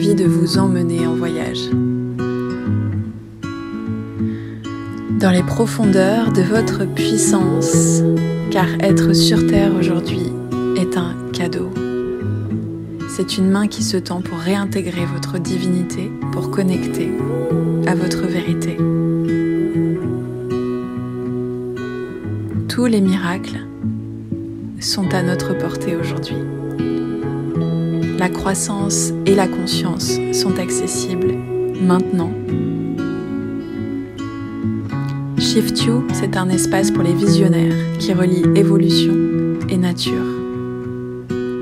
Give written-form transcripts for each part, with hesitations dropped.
envie de vous emmener en voyage. Dans les profondeurs de votre puissance, car être sur Terre aujourd'hui est un cadeau. C'est une main qui se tend pour réintégrer votre divinité, pour connecter à votre vérité. Tous les miracles sont à notre portée aujourd'hui. La croissance et la conscience sont accessibles maintenant. Shift You, c'est un espace pour les visionnaires qui relie évolution et nature.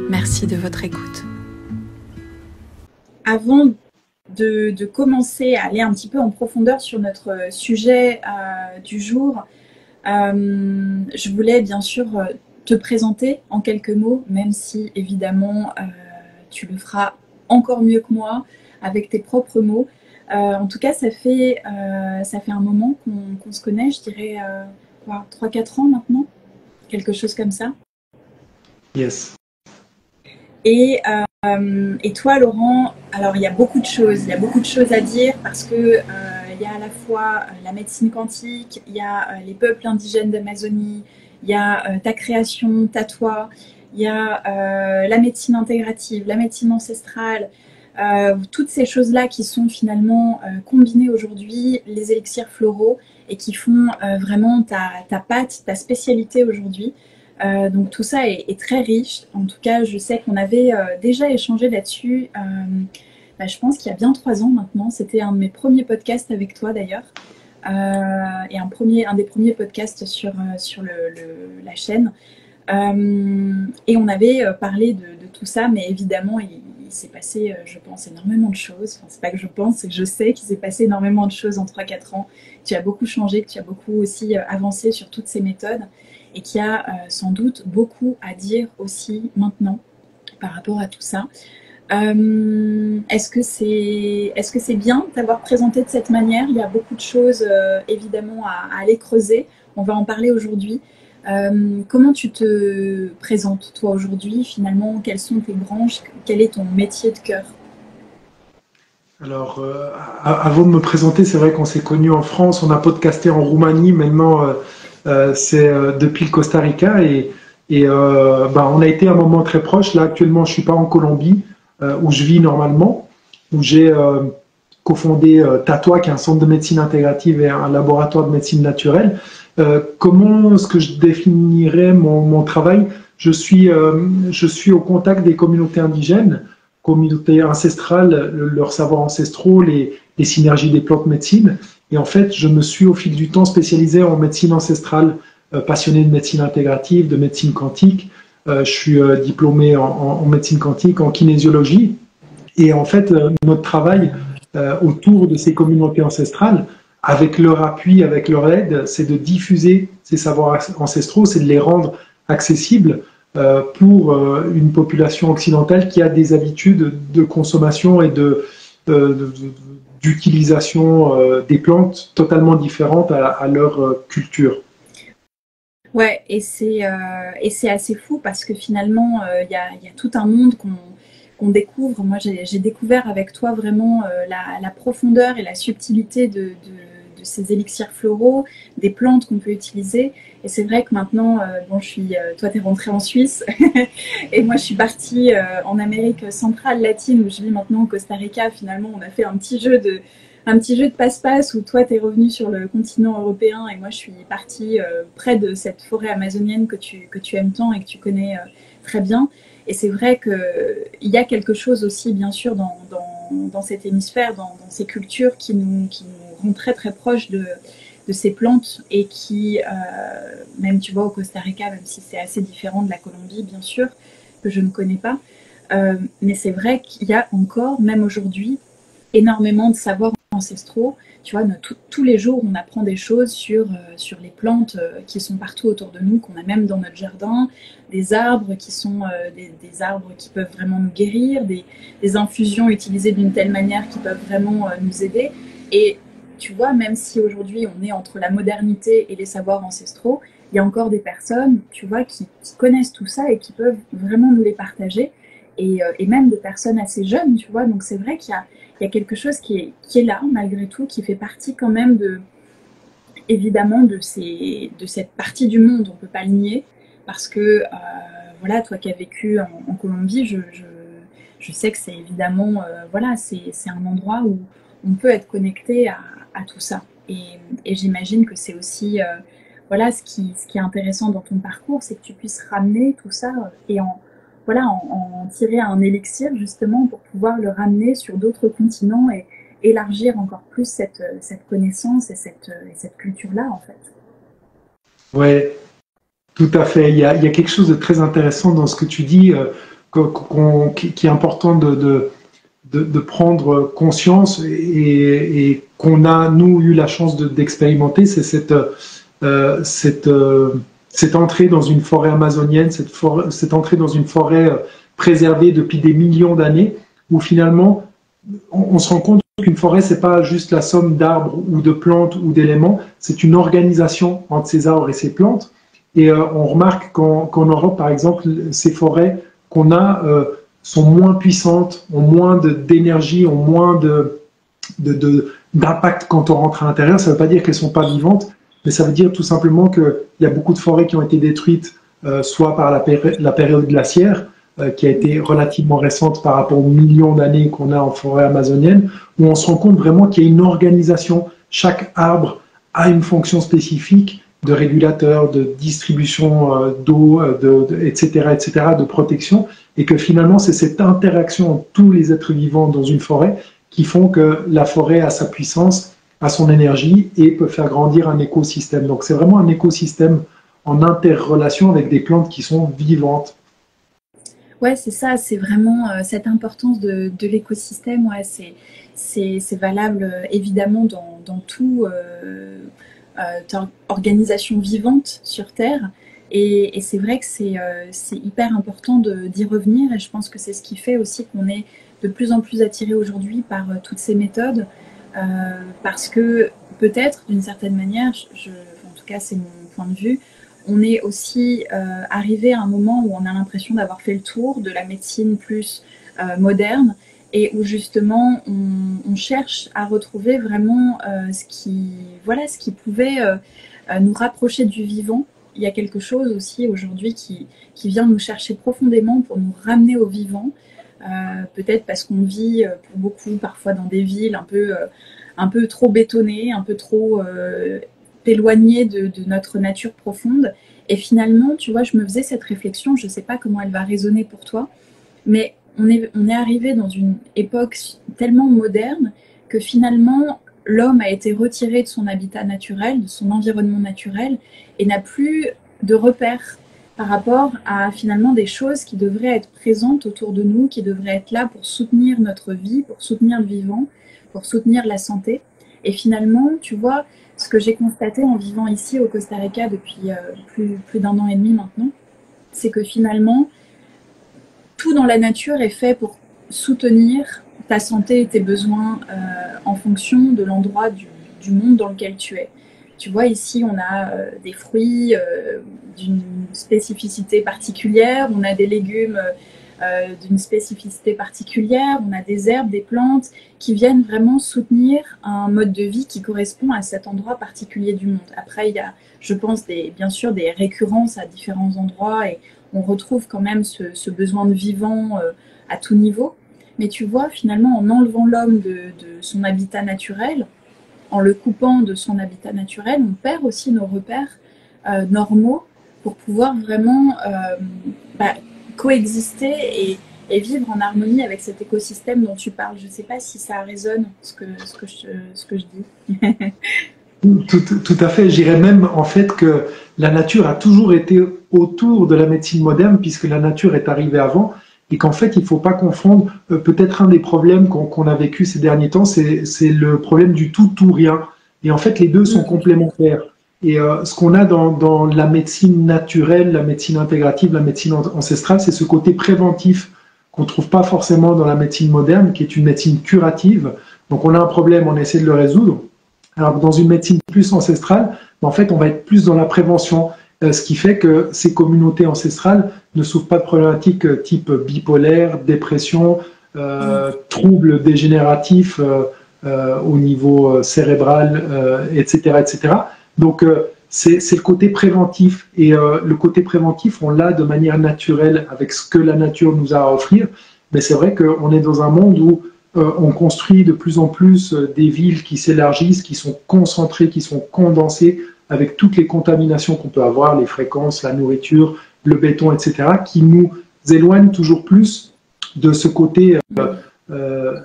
Merci de votre écoute. Avant de commencer à aller un petit peu en profondeur sur notre sujet du jour, je voulais bien sûr te présenter en quelques mots, même si évidemment tu le feras encore mieux que moi avec tes propres mots. En tout cas, ça fait un moment qu'on se connaît, je dirais 3-4 ans maintenant, quelque chose comme ça. Yes. Et toi, Laurent, alors il y a beaucoup de choses à dire parce que il y a à la fois la médecine quantique, il y a les peuples indigènes d'Amazonie, il y a ta création, toi, il y a la médecine intégrative, la médecine ancestrale, toutes ces choses-là qui sont finalement combinées aujourd'hui, les élixirs floraux, et qui font vraiment ta patte, ta spécialité aujourd'hui. Donc tout ça est très riche. En tout cas, je sais qu'on avait déjà échangé là-dessus, je pense qu'il y a bien 3 ans maintenant. C'était un de mes premiers podcasts avec toi d'ailleurs. Et un des premiers podcasts sur la chaîne. Et on avait parlé de tout ça, mais évidemment, il s'est passé, je pense, énormément de choses. Enfin, c'est pas que je pense, c'est que je sais qu'il s'est passé énormément de choses en 3-4 ans. Tu as beaucoup changé, que tu as beaucoup aussi avancé sur toutes ces méthodes et qu'il y a sans doute beaucoup à dire aussi maintenant par rapport à tout ça. Est-ce que c'est bien d'avoir présenté de cette manière? Il y a beaucoup de choses évidemment à aller creuser. On va en parler aujourd'hui. Comment tu te présentes toi aujourd'hui finalement? Quelles sont tes branches? Quel est ton métier de cœur? Alors, avant de me présenter, c'est vrai qu'on s'est connus en France, on a podcasté en Roumanie, maintenant c'est depuis le Costa Rica et on a été à un moment très proche. Là, actuellement, je suis pas en Colombie, où je vis normalement, où j'ai cofondé Tatoi, qui est un centre de médecine intégrative et un laboratoire de médecine naturelle. Comment est-ce que je définirais mon travail? Je suis au contact des communautés indigènes, communautés ancestrales, leurs savoirs ancestraux, les synergies des plantes médecine. Et en fait, je me suis au fil du temps spécialisé en médecine ancestrale, passionné de médecine intégrative, de médecine quantique. Je suis diplômé en médecine quantique, en kinésiologie. Et en fait, notre travail autour de ces communautés ancestrales, avec leur appui, avec leur aide, c'est de diffuser ces savoirs ancestraux, c'est de les rendre accessibles pour une population occidentale qui a des habitudes de consommation et d'utilisation des plantes totalement différentes à leur culture. Ouais, et c'est assez fou parce que finalement, il y a tout un monde qu'on découvre. Moi, j'ai découvert avec toi vraiment la profondeur et la subtilité de ces élixirs floraux, des plantes qu'on peut utiliser. Et c'est vrai que maintenant, toi, tu es rentrée en Suisse et moi, je suis partie en Amérique centrale, latine, où je vis maintenant au Costa Rica. Finalement, on a fait un petit jeu de passe-passe où toi, tu es revenu sur le continent européen et moi, je suis partie près de cette forêt amazonienne que tu aimes tant et que tu connais très bien. Et c'est vrai qu'il y a quelque chose aussi, bien sûr, dans cet hémisphère, dans ces cultures qui nous rend très, très proches de ces plantes et qui, même tu vois, au Costa Rica, même si c'est assez différent de la Colombie, bien sûr, que je ne connais pas, mais c'est vrai qu'il y a encore, même aujourd'hui, énormément de savoirs ancestraux. Tu vois, tous les jours, on apprend des choses sur les plantes qui sont partout autour de nous, qu'on a même dans notre jardin, des arbres qui sont des arbres qui peuvent vraiment nous guérir, des infusions utilisées d'une telle manière qui peuvent vraiment nous aider. Et tu vois, même si aujourd'hui on est entre la modernité et les savoirs ancestraux, il y a encore des personnes, tu vois, qui connaissent tout ça et qui peuvent vraiment nous les partager. et même de personnes assez jeunes, tu vois. Donc c'est vrai qu'il y a quelque chose qui est là, malgré tout, qui fait partie quand même évidemment de cette partie du monde, on ne peut pas le nier, parce que voilà, toi qui as vécu en Colombie, je sais que c'est évidemment, voilà, c'est un endroit où on peut être connecté à tout ça. Et j'imagine que c'est aussi, voilà, ce qui est intéressant dans ton parcours, c'est que tu puisses ramener tout ça et voilà, en tirer un élixir justement pour pouvoir le ramener sur d'autres continents et élargir encore plus cette connaissance et cette culture-là, en fait. Ouais, tout à fait. Il y a quelque chose de très intéressant dans ce que tu dis, qui est important de prendre conscience et qu'on a, nous, eu la chance d'expérimenter, c'est cette entrée dans une forêt amazonienne, cette entrée dans une forêt préservée depuis des millions d'années, où finalement, on se rend compte qu'une forêt, c'est pas juste la somme d'arbres ou de plantes ou d'éléments, c'est une organisation entre ces arbres et ces plantes. Et on remarque qu'en Europe, par exemple, ces forêts qu'on a sont moins puissantes, ont moins d'énergie, ont moins d'impact quand on rentre à l'intérieur. Ça ne veut pas dire qu'elles ne sont pas vivantes, mais ça veut dire tout simplement qu'il y a beaucoup de forêts qui ont été détruites, soit par la période glaciaire, qui a été relativement récente par rapport aux millions d'années qu'on a en forêt amazonienne, où on se rend compte vraiment qu'il y a une organisation. Chaque arbre a une fonction spécifique de régulateur, de distribution d'eau, etc., de protection, et que finalement, c'est cette interaction entre tous les êtres vivants dans une forêt qui font que la forêt a sa puissance, a son énergie et peut faire grandir un écosystème. Donc, c'est vraiment un écosystème en interrelation avec des plantes qui sont vivantes. Ouais, c'est ça, c'est vraiment cette importance de l'écosystème. Ouais, c'est valable évidemment dans tout organisation vivante sur Terre. Et c'est vrai que c'est hyper important d'y revenir. Et je pense que c'est ce qui fait aussi qu'on est de plus en plus attiré aujourd'hui par toutes ces méthodes. Parce que peut-être, d'une certaine manière, en tout cas c'est mon point de vue, on est aussi arrivé à un moment où on a l'impression d'avoir fait le tour de la médecine plus moderne et où justement on cherche à retrouver vraiment ce qui pouvait nous rapprocher du vivant. Il y a quelque chose aussi aujourd'hui qui vient nous chercher profondément pour nous ramener au vivant. Peut-être parce qu'on vit pour beaucoup parfois dans des villes un peu trop bétonnées, un peu trop éloignées de notre nature profonde. Et finalement, tu vois, je me faisais cette réflexion, je ne sais pas comment elle va résonner pour toi, mais on est arrivé dans une époque tellement moderne que finalement, l'homme a été retiré de son habitat naturel, de son environnement naturel, et n'a plus de repères par rapport à finalement des choses qui devraient être présentes autour de nous, qui devraient être là pour soutenir notre vie, pour soutenir le vivant, pour soutenir la santé. Et finalement, tu vois, ce que j'ai constaté en vivant ici au Costa Rica depuis plus d'un an et demi maintenant, c'est que finalement, tout dans la nature est fait pour soutenir ta santé et tes besoins en fonction de l'endroit du monde dans lequel tu es. Tu vois, ici, on a des fruits d'une spécificité particulière, on a des légumes d'une spécificité particulière, on a des herbes, des plantes qui viennent vraiment soutenir un mode de vie qui correspond à cet endroit particulier du monde. Après, il y a, je pense, bien sûr des récurrences à différents endroits et on retrouve quand même ce besoin de vivant à tout niveau. Mais tu vois, finalement, en enlevant l'homme de son habitat naturel, en le coupant de son habitat naturel, on perd aussi nos repères normaux pour pouvoir vraiment coexister et vivre en harmonie avec cet écosystème dont tu parles. Je ne sais pas si ça résonne, ce que je dis. Tout à fait. Je dirais même en fait que la nature a toujours été autour de la médecine moderne puisque la nature est arrivée avant et qu'en fait il ne faut pas confondre. Peut-être un des problèmes qu'on a vécu ces derniers temps, c'est le problème du tout ou rien. Et en fait les deux sont complémentaires. Et ce qu'on a dans la médecine naturelle, la médecine intégrative, la médecine ancestrale, c'est ce côté préventif qu'on ne trouve pas forcément dans la médecine moderne, qui est une médecine curative. Donc on a un problème, on essaie de le résoudre. Alors que dans une médecine plus ancestrale, en fait, on va être plus dans la prévention. ce qui fait que ces communautés ancestrales ne souffrent pas de problématiques type bipolaire, dépression, troubles dégénératifs au niveau cérébral, etc., etc. Donc, c'est le côté préventif. Et le côté préventif, on l'a de manière naturelle avec ce que la nature nous a à offrir. Mais c'est vrai qu'on est dans un monde où on construit de plus en plus des villes qui s'élargissent, qui sont concentrées, qui sont condensées, avec toutes les contaminations qu'on peut avoir, les fréquences, la nourriture, le béton, etc., qui nous éloignent toujours plus de ce côté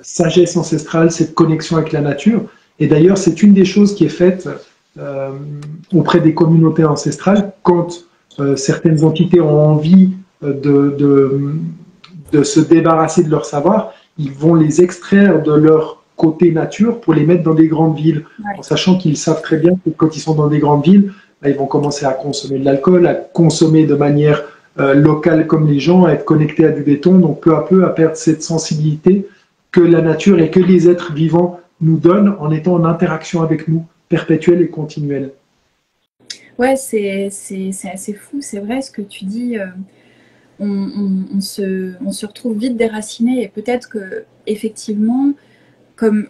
sagesse ancestrale, cette connexion avec la nature. Et d'ailleurs, c'est une des choses qui est faite auprès des communautés ancestrales quand certaines entités ont envie de se débarrasser de leur savoir, ils vont les extraire de leur côté nature pour les mettre dans des grandes villes, en sachant qu'ils savent très bien que quand ils sont dans des grandes villes, là, ils vont commencer à consommer de l'alcool, à consommer de manière locale comme les gens, à être connectés à du béton, donc peu à peu à perdre cette sensibilité que la nature et que les êtres vivants nous donnent en étant en interaction avec nous, perpétuelle et continuelle. Ouais, c'est assez fou, c'est vrai ce que tu dis. On se retrouve vite déraciné et peut-être que effectivement, comme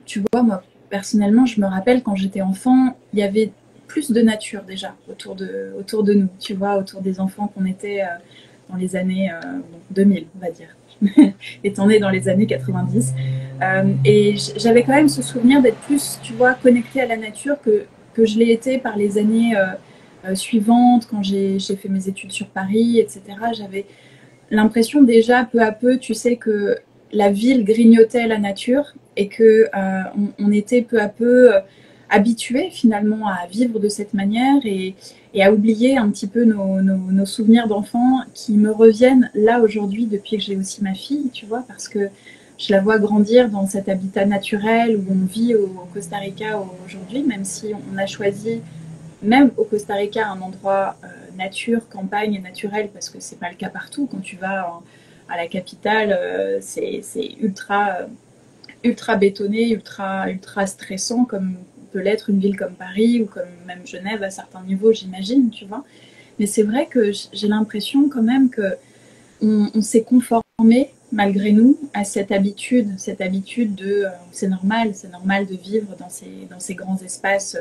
tu vois, moi personnellement, je me rappelle quand j'étais enfant, il y avait plus de nature déjà autour de nous, tu vois, autour des enfants qu'on était dans les années 2000, on va dire, étant né dans les années 90. Et j'avais quand même ce souvenir d'être plus, tu vois, connectée à la nature que je l'ai été par les années suivantes, quand j'ai fait mes études sur Paris, etc. J'avais l'impression déjà, peu à peu, tu sais, que la ville grignotait la nature et que on était peu à peu habitués finalement à vivre de cette manière et à oublier un petit peu nos souvenirs d'enfants qui me reviennent là aujourd'hui depuis que j'ai aussi ma fille, tu vois, parce que je la vois grandir dans cet habitat naturel où on vit au Costa Rica aujourd'hui, même si on a choisi, même au Costa Rica, un endroit nature, campagne et naturel, parce que c'est pas le cas partout. Quand tu vas à la capitale, c'est ultra bétonné, ultra stressant, comme peut l'être une ville comme Paris ou comme même Genève à certains niveaux, j'imagine, tu vois. Mais c'est vrai que j'ai l'impression quand même que on s'est conformé malgré nous à cette habitude de c'est normal de vivre dans ces grands espaces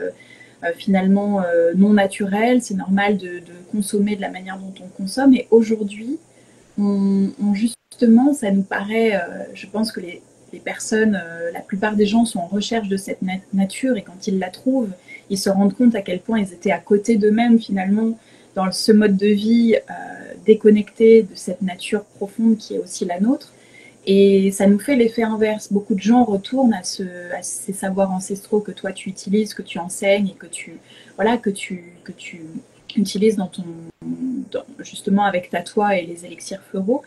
finalement non naturels, c'est normal de consommer de la manière dont on consomme. Et aujourd'hui, justement, ça nous paraît, je pense que les personnes, la plupart des gens sont en recherche de cette nature et quand ils la trouvent, ils se rendent compte à quel point ils étaient à côté d'eux-mêmes finalement dans ce mode de vie déconnecté de cette nature profonde qui est aussi la nôtre. Et ça nous fait l'effet inverse. Beaucoup de gens retournent à ces savoirs ancestraux que toi tu utilises, que tu enseignes et que tu utilises justement avec ta toit et les élixirs floraux.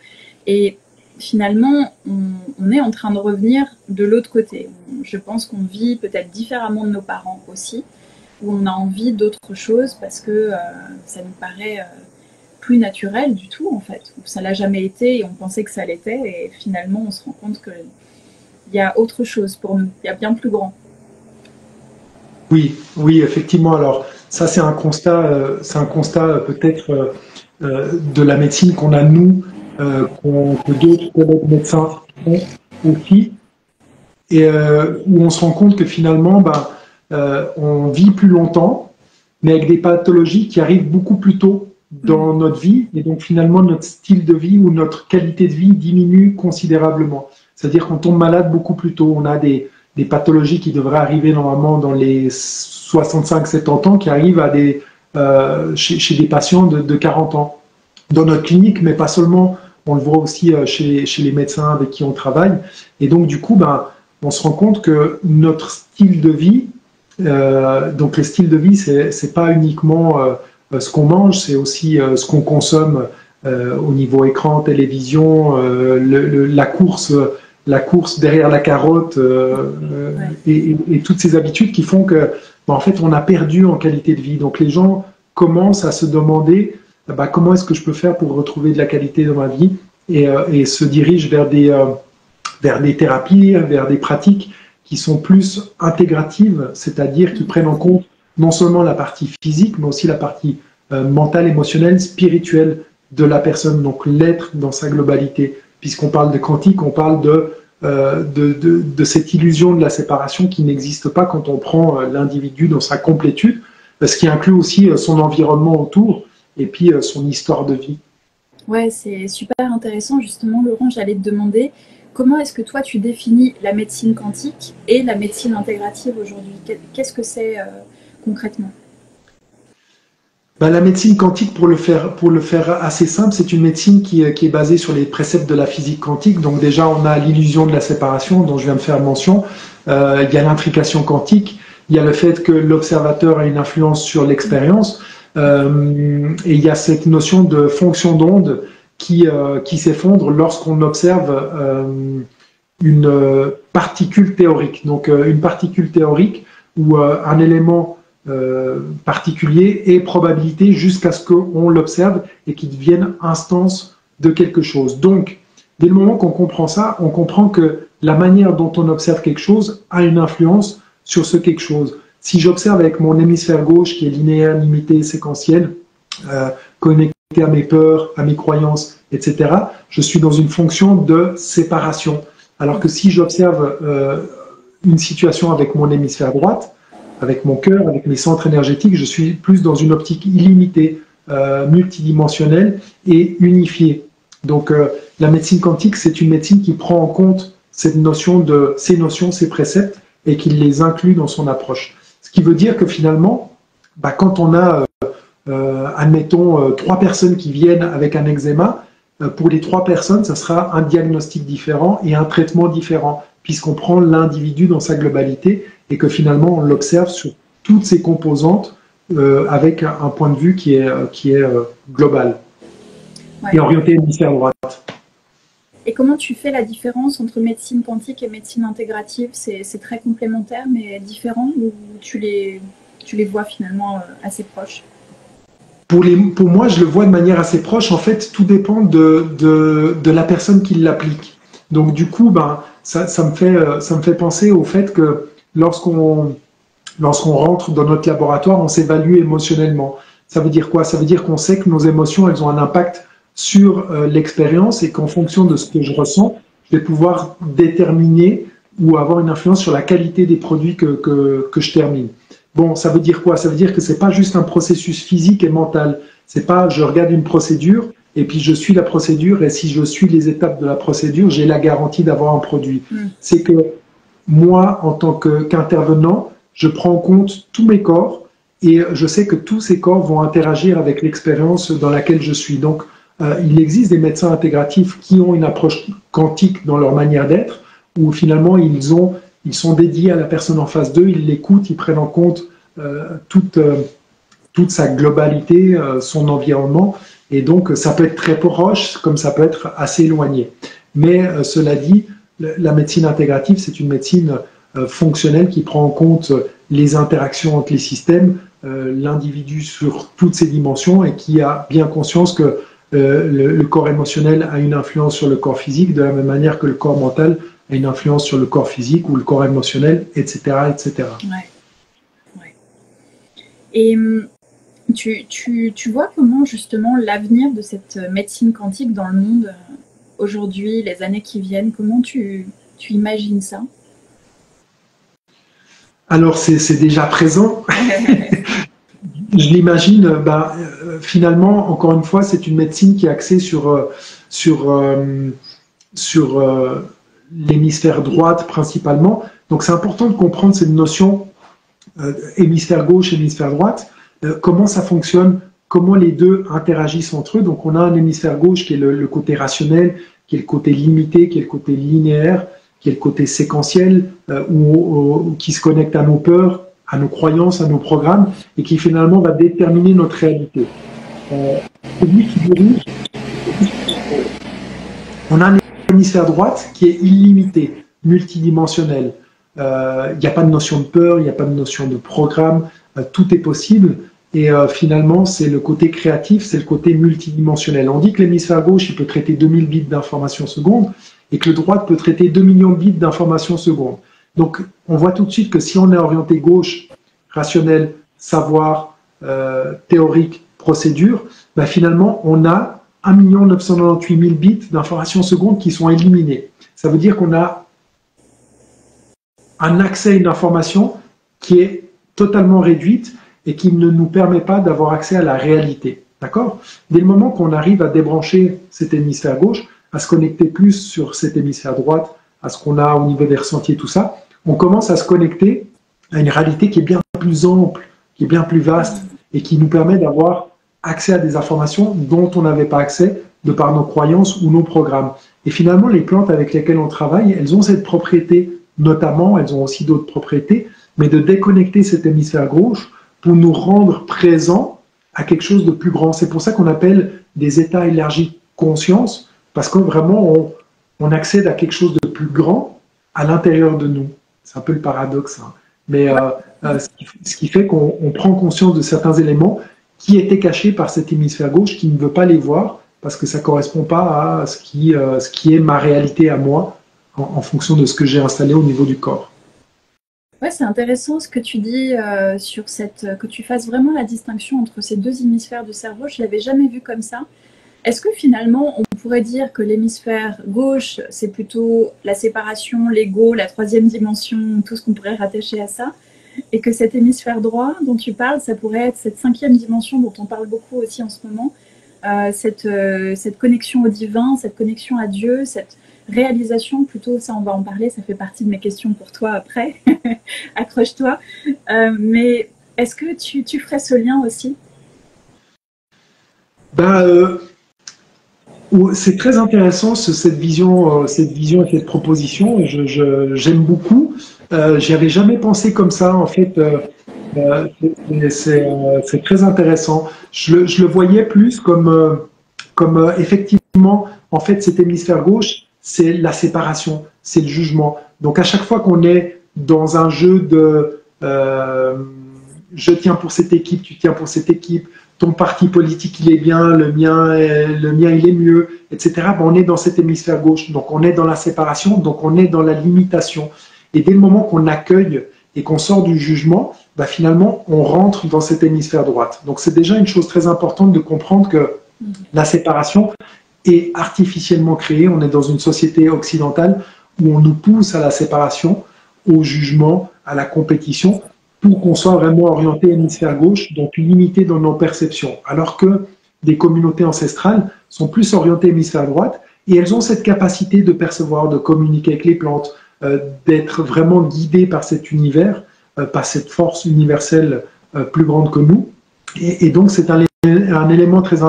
Et finalement, on est en train de revenir de l'autre côté. Je pense qu'on vit peut-être différemment de nos parents aussi, où on a envie d'autre chose parce que ça nous paraît plus naturel du tout en fait. Ça l'a jamais été et on pensait que ça l'était et finalement on se rend compte qu'il y a autre chose pour nous, il y a bien plus grand. Oui, effectivement. Alors ça c'est un constat peut-être de la médecine qu'on a nous, que d'autres collègues médecins ont aussi, et où on se rend compte que finalement on vit plus longtemps, mais avec des pathologies qui arrivent beaucoup plus tôt dans notre vie, et donc finalement notre style de vie ou notre qualité de vie diminue considérablement. C'est-à-dire qu'on tombe malade beaucoup plus tôt. On a des pathologies qui devraient arriver normalement dans les 65-70 ans, qui arrivent chez des patients de 40 ans. Dans notre clinique, mais pas seulement, on le voit aussi chez les médecins avec qui on travaille. Et donc du coup, on se rend compte que notre style de vie, donc le style de vie, c'est pas uniquement ce qu'on mange, c'est aussi ce qu'on consomme au niveau écran, télévision, la course derrière la carotte et toutes ces habitudes qui font que, en fait, on a perdu en qualité de vie. Donc les gens commencent à se demander comment est-ce que je peux faire pour retrouver de la qualité dans ma vie et se dirigent vers des thérapies, vers des pratiques qui sont plus intégratives, c'est-à-dire qui prennent en compte non seulement la partie physique, mais aussi la partie mental, émotionnel, spirituel de la personne, donc l'être dans sa globalité. Puisqu'on parle de quantique, on parle de cette illusion de la séparation qui n'existe pas quand on prend l'individu dans sa complétude, ce qui inclut aussi son environnement autour et puis son histoire de vie. Ouais, c'est super intéressant. Justement, Laurent, j'allais te demander comment est-ce que toi tu définis la médecine quantique et la médecine intégrative aujourd'hui? Qu'est-ce que c'est concrètement? Ben, la médecine quantique, pour le faire assez simple, c'est une médecine qui est basée sur les préceptes de la physique quantique. Donc déjà, on a l'illusion de la séparation dont je viens de faire mention. Il y a l'intrication quantique. Il y a le fait que l'observateur a une influence sur l'expérience. Et il y a cette notion de fonction d'onde qui s'effondre lorsqu'on observe une particule théorique. Donc une particule théorique ou un élément particulier et probabilité jusqu'à ce qu'on l'observe et qu'il devienne instance de quelque chose. Donc, dès le moment qu'on comprend ça, on comprend que la manière dont on observe quelque chose a une influence sur ce quelque chose. Si j'observe avec mon hémisphère gauche qui est linéaire, limité, séquentiel, connecté à mes peurs, à mes croyances, etc., je suis dans une fonction de séparation. Alors que si j'observe une situation avec mon hémisphère droite, avec mon cœur, avec mes centres énergétiques, je suis plus dans une optique illimitée, multidimensionnelle et unifiée. Donc la médecine quantique, c'est une médecine qui prend en compte ces notions, ces préceptes, et qui les inclut dans son approche. Ce qui veut dire que finalement, quand on a, admettons, 3 personnes qui viennent avec un eczéma, pour les 3 personnes, ça sera un diagnostic différent et un traitement différent, puisqu'on prend l'individu dans sa globalité et que finalement on l'observe sur toutes ses composantes avec un point de vue qui est global et orienté hémisphère droite. Et comment tu fais la différence entre médecine quantique et médecine intégrative? C'est très complémentaire mais différent, ou tu les vois finalement assez proches? Pour moi, je le vois de manière assez proche. En fait, tout dépend de la personne qui l'applique. Donc du coup, ça me fait penser au fait que lorsqu'on rentre dans notre laboratoire, on s'évalue émotionnellement. Ça veut dire quoi? Ça veut dire qu'on sait que nos émotions, elles ont un impact sur l'expérience et qu'en fonction de ce que je ressens, je vais pouvoir déterminer ou avoir une influence sur la qualité des produits que je termine. Bon, ça veut dire quoi? Ça veut dire que c'est pas juste un processus physique et mental. C'est pas je regarde une procédure et puis je suis la procédure et si je suis les étapes de la procédure, j'ai la garantie d'avoir un produit. C'est que moi, en tant qu'intervenant, je prends en compte tous mes corps et je sais que tous ces corps vont interagir avec l'expérience dans laquelle je suis. Donc, il existe des médecins intégratifs qui ont une approche quantique dans leur manière d'être, où finalement ils sont dédiés à la personne en face d'eux, ils l'écoutent, ils prennent en compte toute sa globalité, son environnement, et donc ça peut être très proche comme ça peut être assez éloigné. Mais cela dit, la médecine intégrative, c'est une médecine fonctionnelle qui prend en compte les interactions entre les systèmes, l'individu sur toutes ses dimensions et qui a bien conscience que le corps émotionnel a une influence sur le corps physique de la même manière que le corps mental a une influence sur le corps physique ou le corps émotionnel, etc. etc. Ouais. Et tu vois comment justement l'avenir de cette médecine quantique dans le monde aujourd'hui, les années qui viennent, comment tu imagines ça? Alors c'est déjà présent. Je l'imagine, finalement, encore une fois, c'est une médecine qui est axée sur l'hémisphère droite principalement. Donc c'est important de comprendre cette notion hémisphère gauche, hémisphère droite, comment ça fonctionne, comment les deux interagissent entre eux. Donc on a un hémisphère gauche qui est le côté rationnel, qui est le côté limité, qui est le côté linéaire, qui est le côté séquentiel, qui se connecte à nos peurs, à nos croyances, à nos programmes, et qui finalement va déterminer notre réalité. Celui qui dirige, on a un hémisphère droite qui est illimité, multidimensionnel. Il n'y a pas de notion de peur, il n'y a pas de notion de programme, tout est possible. Et finalement, c'est le côté créatif, c'est le côté multidimensionnel. On dit que l'hémisphère gauche, il peut traiter 2000 bits d'informations secondes, et que le droit peut traiter 2 millions de bits d'informations secondes. Donc, on voit tout de suite que si on est orienté gauche, rationnel, savoir, théorique, procédure, bah, finalement, on a 1 998 000 bits d'informations secondes qui sont éliminés. Ça veut dire qu'on a un accès à une information qui est totalement réduite et qui ne nous permet pas d'avoir accès à la réalité. D'accord? Dès le moment qu'on arrive à débrancher cet hémisphère gauche, à se connecter plus sur cet hémisphère droite, à ce qu'on a au niveau des ressentis et tout ça, on commence à se connecter à une réalité qui est bien plus ample, qui est bien plus vaste et qui nous permet d'avoir accès à des informations dont on n'avait pas accès de par nos croyances ou nos programmes. Et finalement, les plantes avec lesquelles on travaille, elles ont cette propriété, notamment, elles ont aussi d'autres propriétés, mais de déconnecter cet hémisphère gauche pour nous rendre présents à quelque chose de plus grand. C'est pour ça qu'on appelle des états élargis de conscience, parce que vraiment, on accède à quelque chose de plus grand à l'intérieur de nous. C'est un peu le paradoxe, hein. Mais ce qui fait qu'on prend conscience de certains éléments qui étaient cachés par cet hémisphère gauche qui ne veut pas les voir parce que ça ne correspond pas à ce qui est ma réalité à moi en fonction de ce que j'ai installé au niveau du corps. Ouais, c'est intéressant ce que tu dis sur que tu fasses vraiment la distinction entre ces deux hémisphères du cerveau. Je ne l'avais jamais vu comme ça. Est-ce que finalement, on pourrait dire que l'hémisphère gauche, c'est plutôt la séparation, l'ego, la troisième dimension, tout ce qu'on pourrait rattacher à ça, et que cet hémisphère droit dont tu parles, ça pourrait être cette cinquième dimension dont on parle beaucoup aussi en ce moment, cette connexion au divin, cette connexion à Dieu, cette réalisation, plutôt, ça on va en parler, ça fait partie de mes questions pour toi après, accroche-toi, mais est-ce que tu ferais ce lien aussi? C'est très intéressant cette vision et cette proposition. J'aime beaucoup. J'y avais jamais pensé comme ça. En fait, c'est très intéressant. Je le voyais plus comme effectivement, en fait, cet hémisphère gauche, c'est la séparation, c'est le jugement. Donc à chaque fois qu'on est dans un jeu de je tiens pour cette équipe, tu tiens pour cette équipe, ton parti politique il est bien, le mien il est mieux, etc. On est dans cet hémisphère gauche, donc on est dans la séparation, donc on est dans la limitation. Et dès le moment qu'on accueille et qu'on sort du jugement, finalement on rentre dans cet hémisphère droite. Donc c'est déjà une chose très importante de comprendre que la séparation est artificiellement créée. On est dans une société occidentale où on nous pousse à la séparation, au jugement, à la compétition, pour qu'on soit vraiment orienté hémisphère gauche, donc limité dans nos perceptions. Alors que des communautés ancestrales sont plus orientées hémisphère droite et elles ont cette capacité de percevoir, de communiquer avec les plantes, d'être vraiment guidées par cet univers, par cette force universelle plus grande que nous. Et donc c'est un élément très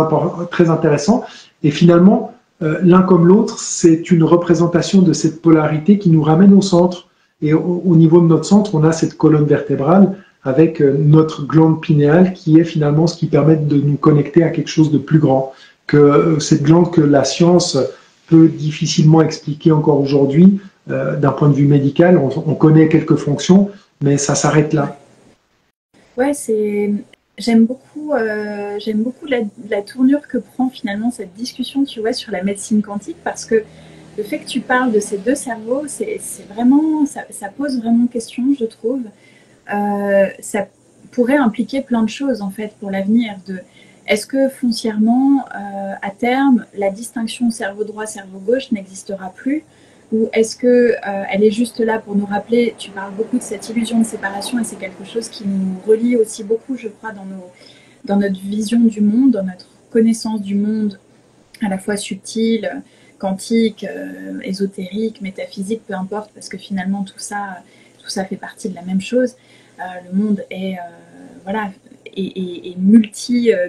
intéressant. Et finalement, l'un comme l'autre, c'est une représentation de cette polarité qui nous ramène au centre. Et au niveau de notre centre, on a cette colonne vertébrale avec notre glande pinéale qui est finalement ce qui permet de nous connecter à quelque chose de plus grand. Que cette glande que la science peut difficilement expliquer encore aujourd'hui d'un point de vue médical. On connaît quelques fonctions, mais ça s'arrête là. Ouais, j'aime beaucoup la tournure que prend finalement cette discussion, tu vois, sur la médecine quantique, parce que le fait que tu parles de ces deux cerveaux, c'est vraiment, ça pose vraiment question, je trouve. Ça pourrait impliquer plein de choses, en fait, pour l'avenir. Est-ce que foncièrement, à terme, la distinction cerveau droit, cerveau gauche n'existera plus? Ou est-ce qu'elle est juste là pour nous rappeler, tu parles beaucoup de cette illusion de séparation, et c'est quelque chose qui nous relie aussi beaucoup, je crois, dans notre vision du monde, dans notre connaissance du monde, à la fois subtile, quantique, ésotérique, métaphysique, peu importe, parce que finalement tout ça fait partie de la même chose. Le monde est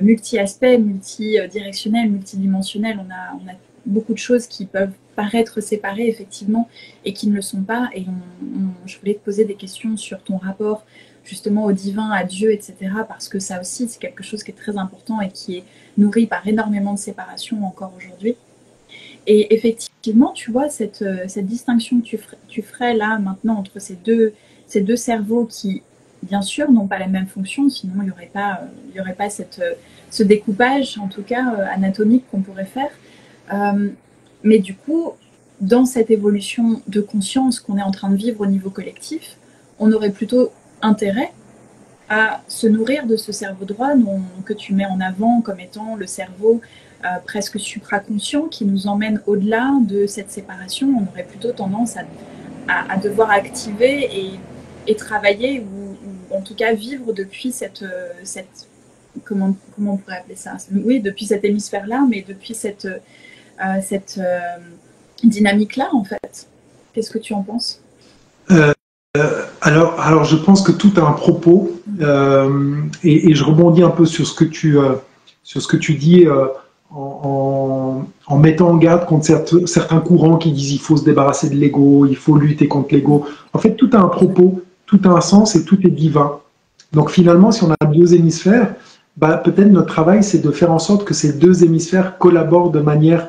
multi-aspect, multidirectionnel, multidimensionnel. On a beaucoup de choses qui peuvent paraître séparées effectivement et qui ne le sont pas. Et je voulais te poser des questions sur ton rapport justement au divin, à Dieu, etc. Parce que ça aussi, c'est quelque chose qui est très important et qui est nourri par énormément de séparation encore aujourd'hui. Et effectivement, tu vois, cette distinction que tu ferais là maintenant entre ces deux cerveaux qui, bien sûr, n'ont pas la même fonction, sinon il n'y aurait pas ce découpage, en tout cas anatomique, qu'on pourrait faire. Mais du coup, dans cette évolution de conscience qu'on est en train de vivre au niveau collectif, on aurait plutôt intérêt à se nourrir de ce cerveau droit que tu mets en avant comme étant le cerveau presque supraconscient qui nous emmène au-delà de cette séparation. On aurait plutôt tendance à devoir activer et travailler ou en tout cas vivre depuis cette comment on pourrait appeler ça? Oui, depuis cet hémisphère-là, mais depuis cette dynamique-là, en fait. Qu'est-ce que tu en penses? Alors, je pense que tout a un propos, et je rebondis un peu sur ce que tu dis en mettant en garde contre certains courants qui disent il faut se débarrasser de l'ego, il faut lutter contre l'ego. En fait, tout a un propos, tout a un sens et tout est divin. Donc finalement, si on a deux hémisphères, peut-être notre travail, c'est de faire en sorte que ces deux hémisphères collaborent de manière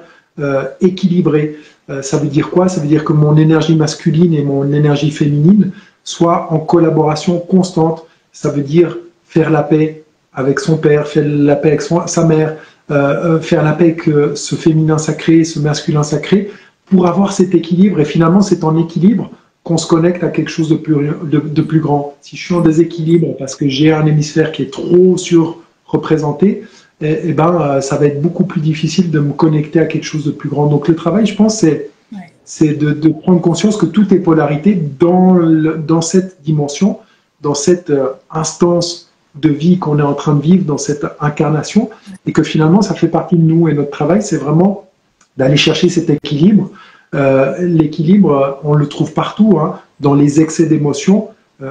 équilibrée. Ça veut dire quoi? Ça veut dire que mon énergie masculine et mon énergie féminine soient en collaboration constante. Ça veut dire faire la paix avec son père, faire la paix avec sa mère, faire la paix avec ce féminin sacré, ce masculin sacré, pour avoir cet équilibre. Et finalement, c'est en équilibre qu'on se connecte à quelque chose de plus grand. Si je suis en déséquilibre parce que j'ai un hémisphère qui est trop surreprésenté, ça va être beaucoup plus difficile de me connecter à quelque chose de plus grand. Donc le travail, je pense, c'est de prendre conscience que tout est polarité dans cette dimension, dans cette instance de vie qu'on est en train de vivre, dans cette incarnation, et que finalement, ça fait partie de nous. Et notre travail, c'est vraiment d'aller chercher cet équilibre. L'équilibre, on le trouve partout, hein, dans les excès d'émotions.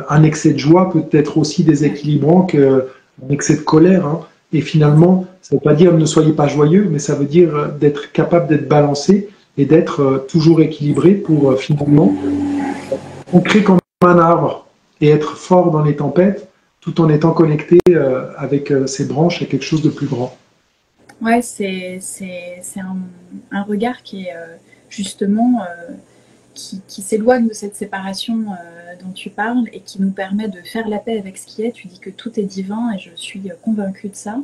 Un excès de joie peut être aussi déséquilibrant qu'un excès de colère, hein. Et finalement, ça ne veut pas dire ne soyez pas joyeux, mais ça veut dire d'être capable d'être balancé et d'être toujours équilibré pour finalement ancrer comme un arbre et être fort dans les tempêtes tout en étant connecté avec ses branches à quelque chose de plus grand. Ouais, c'est un regard qui est justement qui s'éloigne de cette séparation dont tu parles et qui nous permet de faire la paix avec ce qui est. Tu dis que tout est divin et je suis convaincue de ça.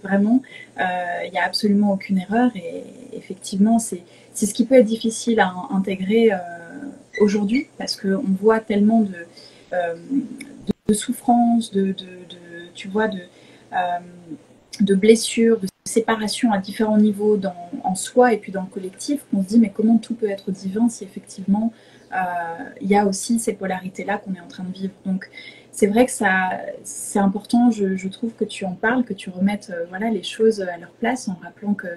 Vraiment, il n'y a absolument aucune erreur et effectivement, c'est ce qui peut être difficile à intégrer aujourd'hui parce qu'on voit tellement de souffrances, tu vois, de blessures, de séparation à différents niveaux en soi et puis dans le collectif, qu'on se dit mais comment tout peut être divin si effectivement il y a aussi ces polarités-là qu'on est en train de vivre. Donc c'est vrai que c'est important, je trouve que tu en parles, que tu remettes voilà, les choses à leur place en rappelant que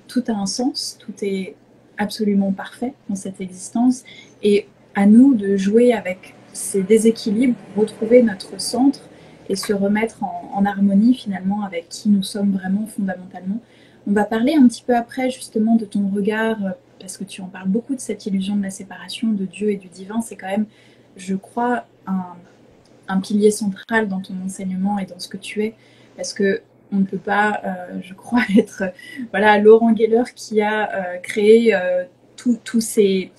tout a un sens, tout est absolument parfait dans cette existence et à nous de jouer avec ces déséquilibres pour retrouver notre centre et se remettre en harmonie finalement avec qui nous sommes vraiment fondamentalement. On va parler un petit peu après justement de ton regard, parce que tu en parles beaucoup de cette illusion de la séparation de Dieu et du divin. C'est quand même, je crois, un pilier central dans ton enseignement et dans ce que tu es, parce que on ne peut pas, je crois, être voilà, Laurent Geller qui a créé tous ces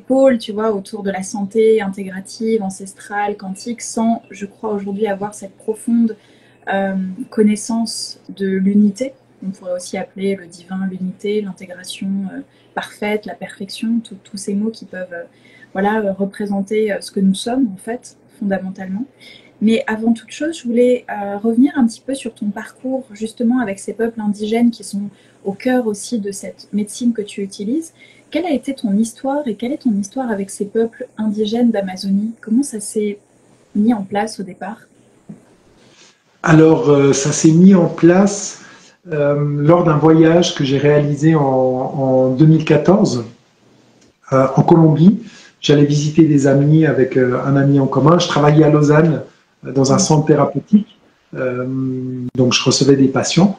pôles, tu vois, autour de la santé intégrative, ancestrale, quantique, sans, je crois, aujourd'hui avoir cette profonde connaissance de l'unité. On pourrait aussi appeler le divin l'unité, l'intégration parfaite, la perfection, tous ces mots qui peuvent voilà, représenter ce que nous sommes, en fait, fondamentalement. Mais avant toute chose, je voulais revenir un petit peu sur ton parcours, justement, avec ces peuples indigènes qui sont au cœur aussi de cette médecine que tu utilises. Quelle a été ton histoire et quelle est ton histoire avec ces peuples indigènes d'Amazonie? Comment ça s'est mis en place au départ? Alors, ça s'est mis en place lors d'un voyage que j'ai réalisé en 2014 en Colombie. J'allais visiter des amis avec un ami en commun. Je travaillais à Lausanne dans un centre thérapeutique, donc je recevais des patients.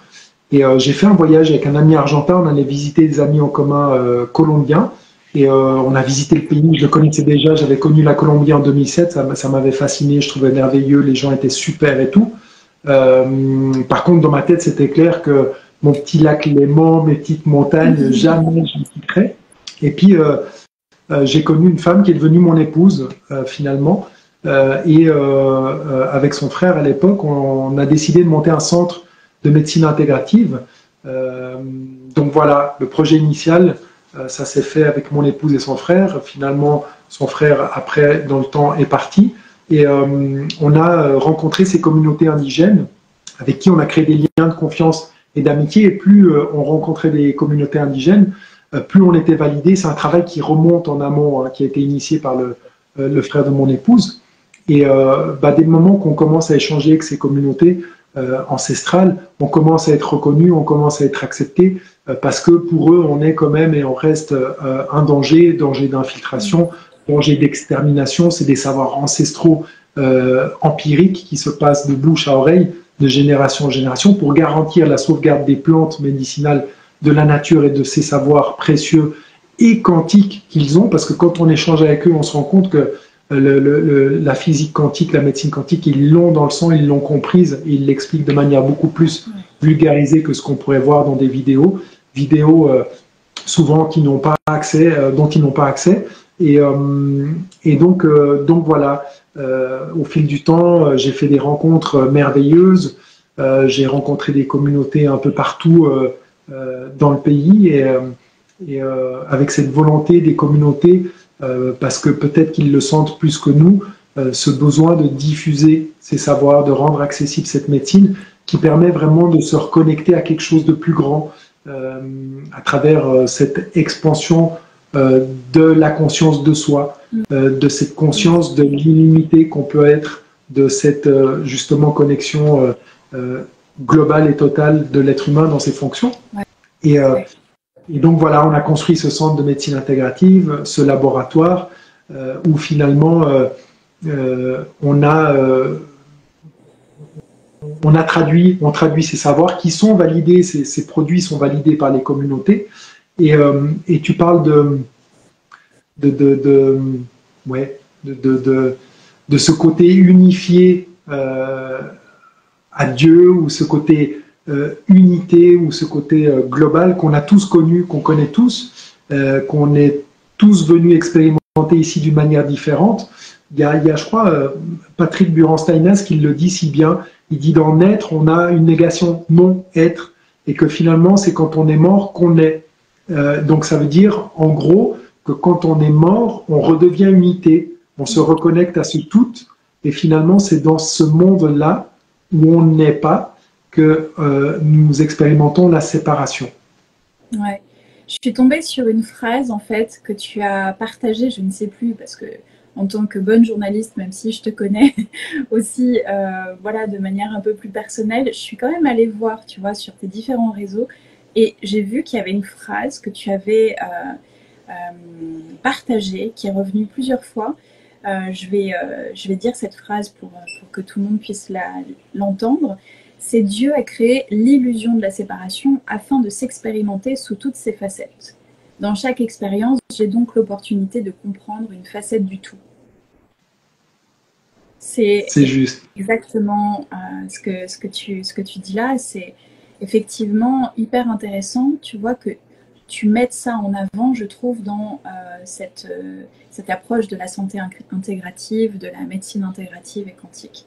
Et j'ai fait un voyage avec un ami argentin, on allait visiter des amis en commun colombiens, et on a visité le pays, je le connaissais déjà, j'avais connu la Colombie en 2007, ça m'avait fasciné, je trouvais merveilleux, les gens étaient super et tout. Par contre, dans ma tête, c'était clair que mon petit lac Léman, mes petites montagnes, jamais je ne quitterais. Et puis, j'ai connu une femme qui est devenue mon épouse, finalement, et avec son frère à l'époque, on a décidé de monter un centre de médecine intégrative. Donc voilà, le projet initial, ça s'est fait avec mon épouse et son frère. Finalement, son frère, après, dans le temps, est parti. Et on a rencontré ces communautés indigènes avec qui on a créé des liens de confiance et d'amitié. Et plus on rencontrait des communautés indigènes, plus on était validé. C'est un travail qui remonte en amont, hein, qui a été initié par le frère de mon épouse. Et dès le moment qu'on commence à échanger avec ces communautés ancestrales, on commence à être reconnu, on commence à être accepté, parce que pour eux, on est quand même et on reste un danger d'infiltration, danger d'extermination. C'est des savoirs ancestraux empiriques qui se passent de bouche à oreille, de génération en génération, pour garantir la sauvegarde des plantes médicinales, de la nature et de ces savoirs précieux et quantiques qu'ils ont, parce que quand on échange avec eux, on se rend compte que la physique quantique, la médecine quantique, ils l'ont dans le sang, ils l'ont comprise, et ils l'expliquent de manière beaucoup plus vulgarisée que ce qu'on pourrait voir dans des vidéos souvent qui n'ont pas accès, dont ils n'ont pas accès. Et donc voilà, au fil du temps, j'ai fait des rencontres merveilleuses, j'ai rencontré des communautés un peu partout dans le pays, et avec cette volonté des communautés, parce que peut-être qu'ils le sentent plus que nous, ce besoin de diffuser ces savoirs, de rendre accessible cette médecine qui permet vraiment de se reconnecter à quelque chose de plus grand à travers cette expansion de la conscience de soi, de cette conscience de l'illimité qu'on peut être, de cette justement connexion globale et totale de l'être humain dans ses fonctions. Et donc voilà, on a construit ce centre de médecine intégrative, ce laboratoire, où finalement on traduit ces savoirs qui sont validés, ces produits sont validés par les communautés. Et tu parles de ce côté unifié à Dieu, ou ce côté unité, ou ce côté global qu'on a tous connu, qu'on connaît tous, qu'on est tous venus expérimenter ici d'une manière différente. Il y a, je crois, Patrick Burensteinès qui le dit si bien. Il dit dans naître, on a une négation non-être, et que finalement, c'est quand on est mort qu'on est. Donc ça veut dire, en gros, que quand on est mort, on redevient unité, on se reconnecte à ce tout, et finalement, c'est dans ce monde-là où on n'est pas que nous expérimentons la séparation. Ouais. Je suis tombée sur une phrase, en fait, que tu as partagée, je ne sais plus, parce que en tant que bonne journaliste, même si je te connais aussi, voilà, de manière un peu plus personnelle, je suis quand même allée voir, tu vois, sur tes différents réseaux, et j'ai vu qu'il y avait une phrase que tu avais partagée, qui est revenue plusieurs fois. Je vais dire cette phrase pour que tout le monde puisse l'entendre. C'est Dieu a créé l'illusion de la séparation afin de s'expérimenter sous toutes ses facettes. Dans chaque expérience, j'ai donc l'opportunité de comprendre une facette du tout. C'est juste. Exactement ce que tu dis là. C'est effectivement hyper intéressant. Tu vois que tu mettes ça en avant, je trouve, dans cette approche de la santé intégrative, de la médecine intégrative et quantique.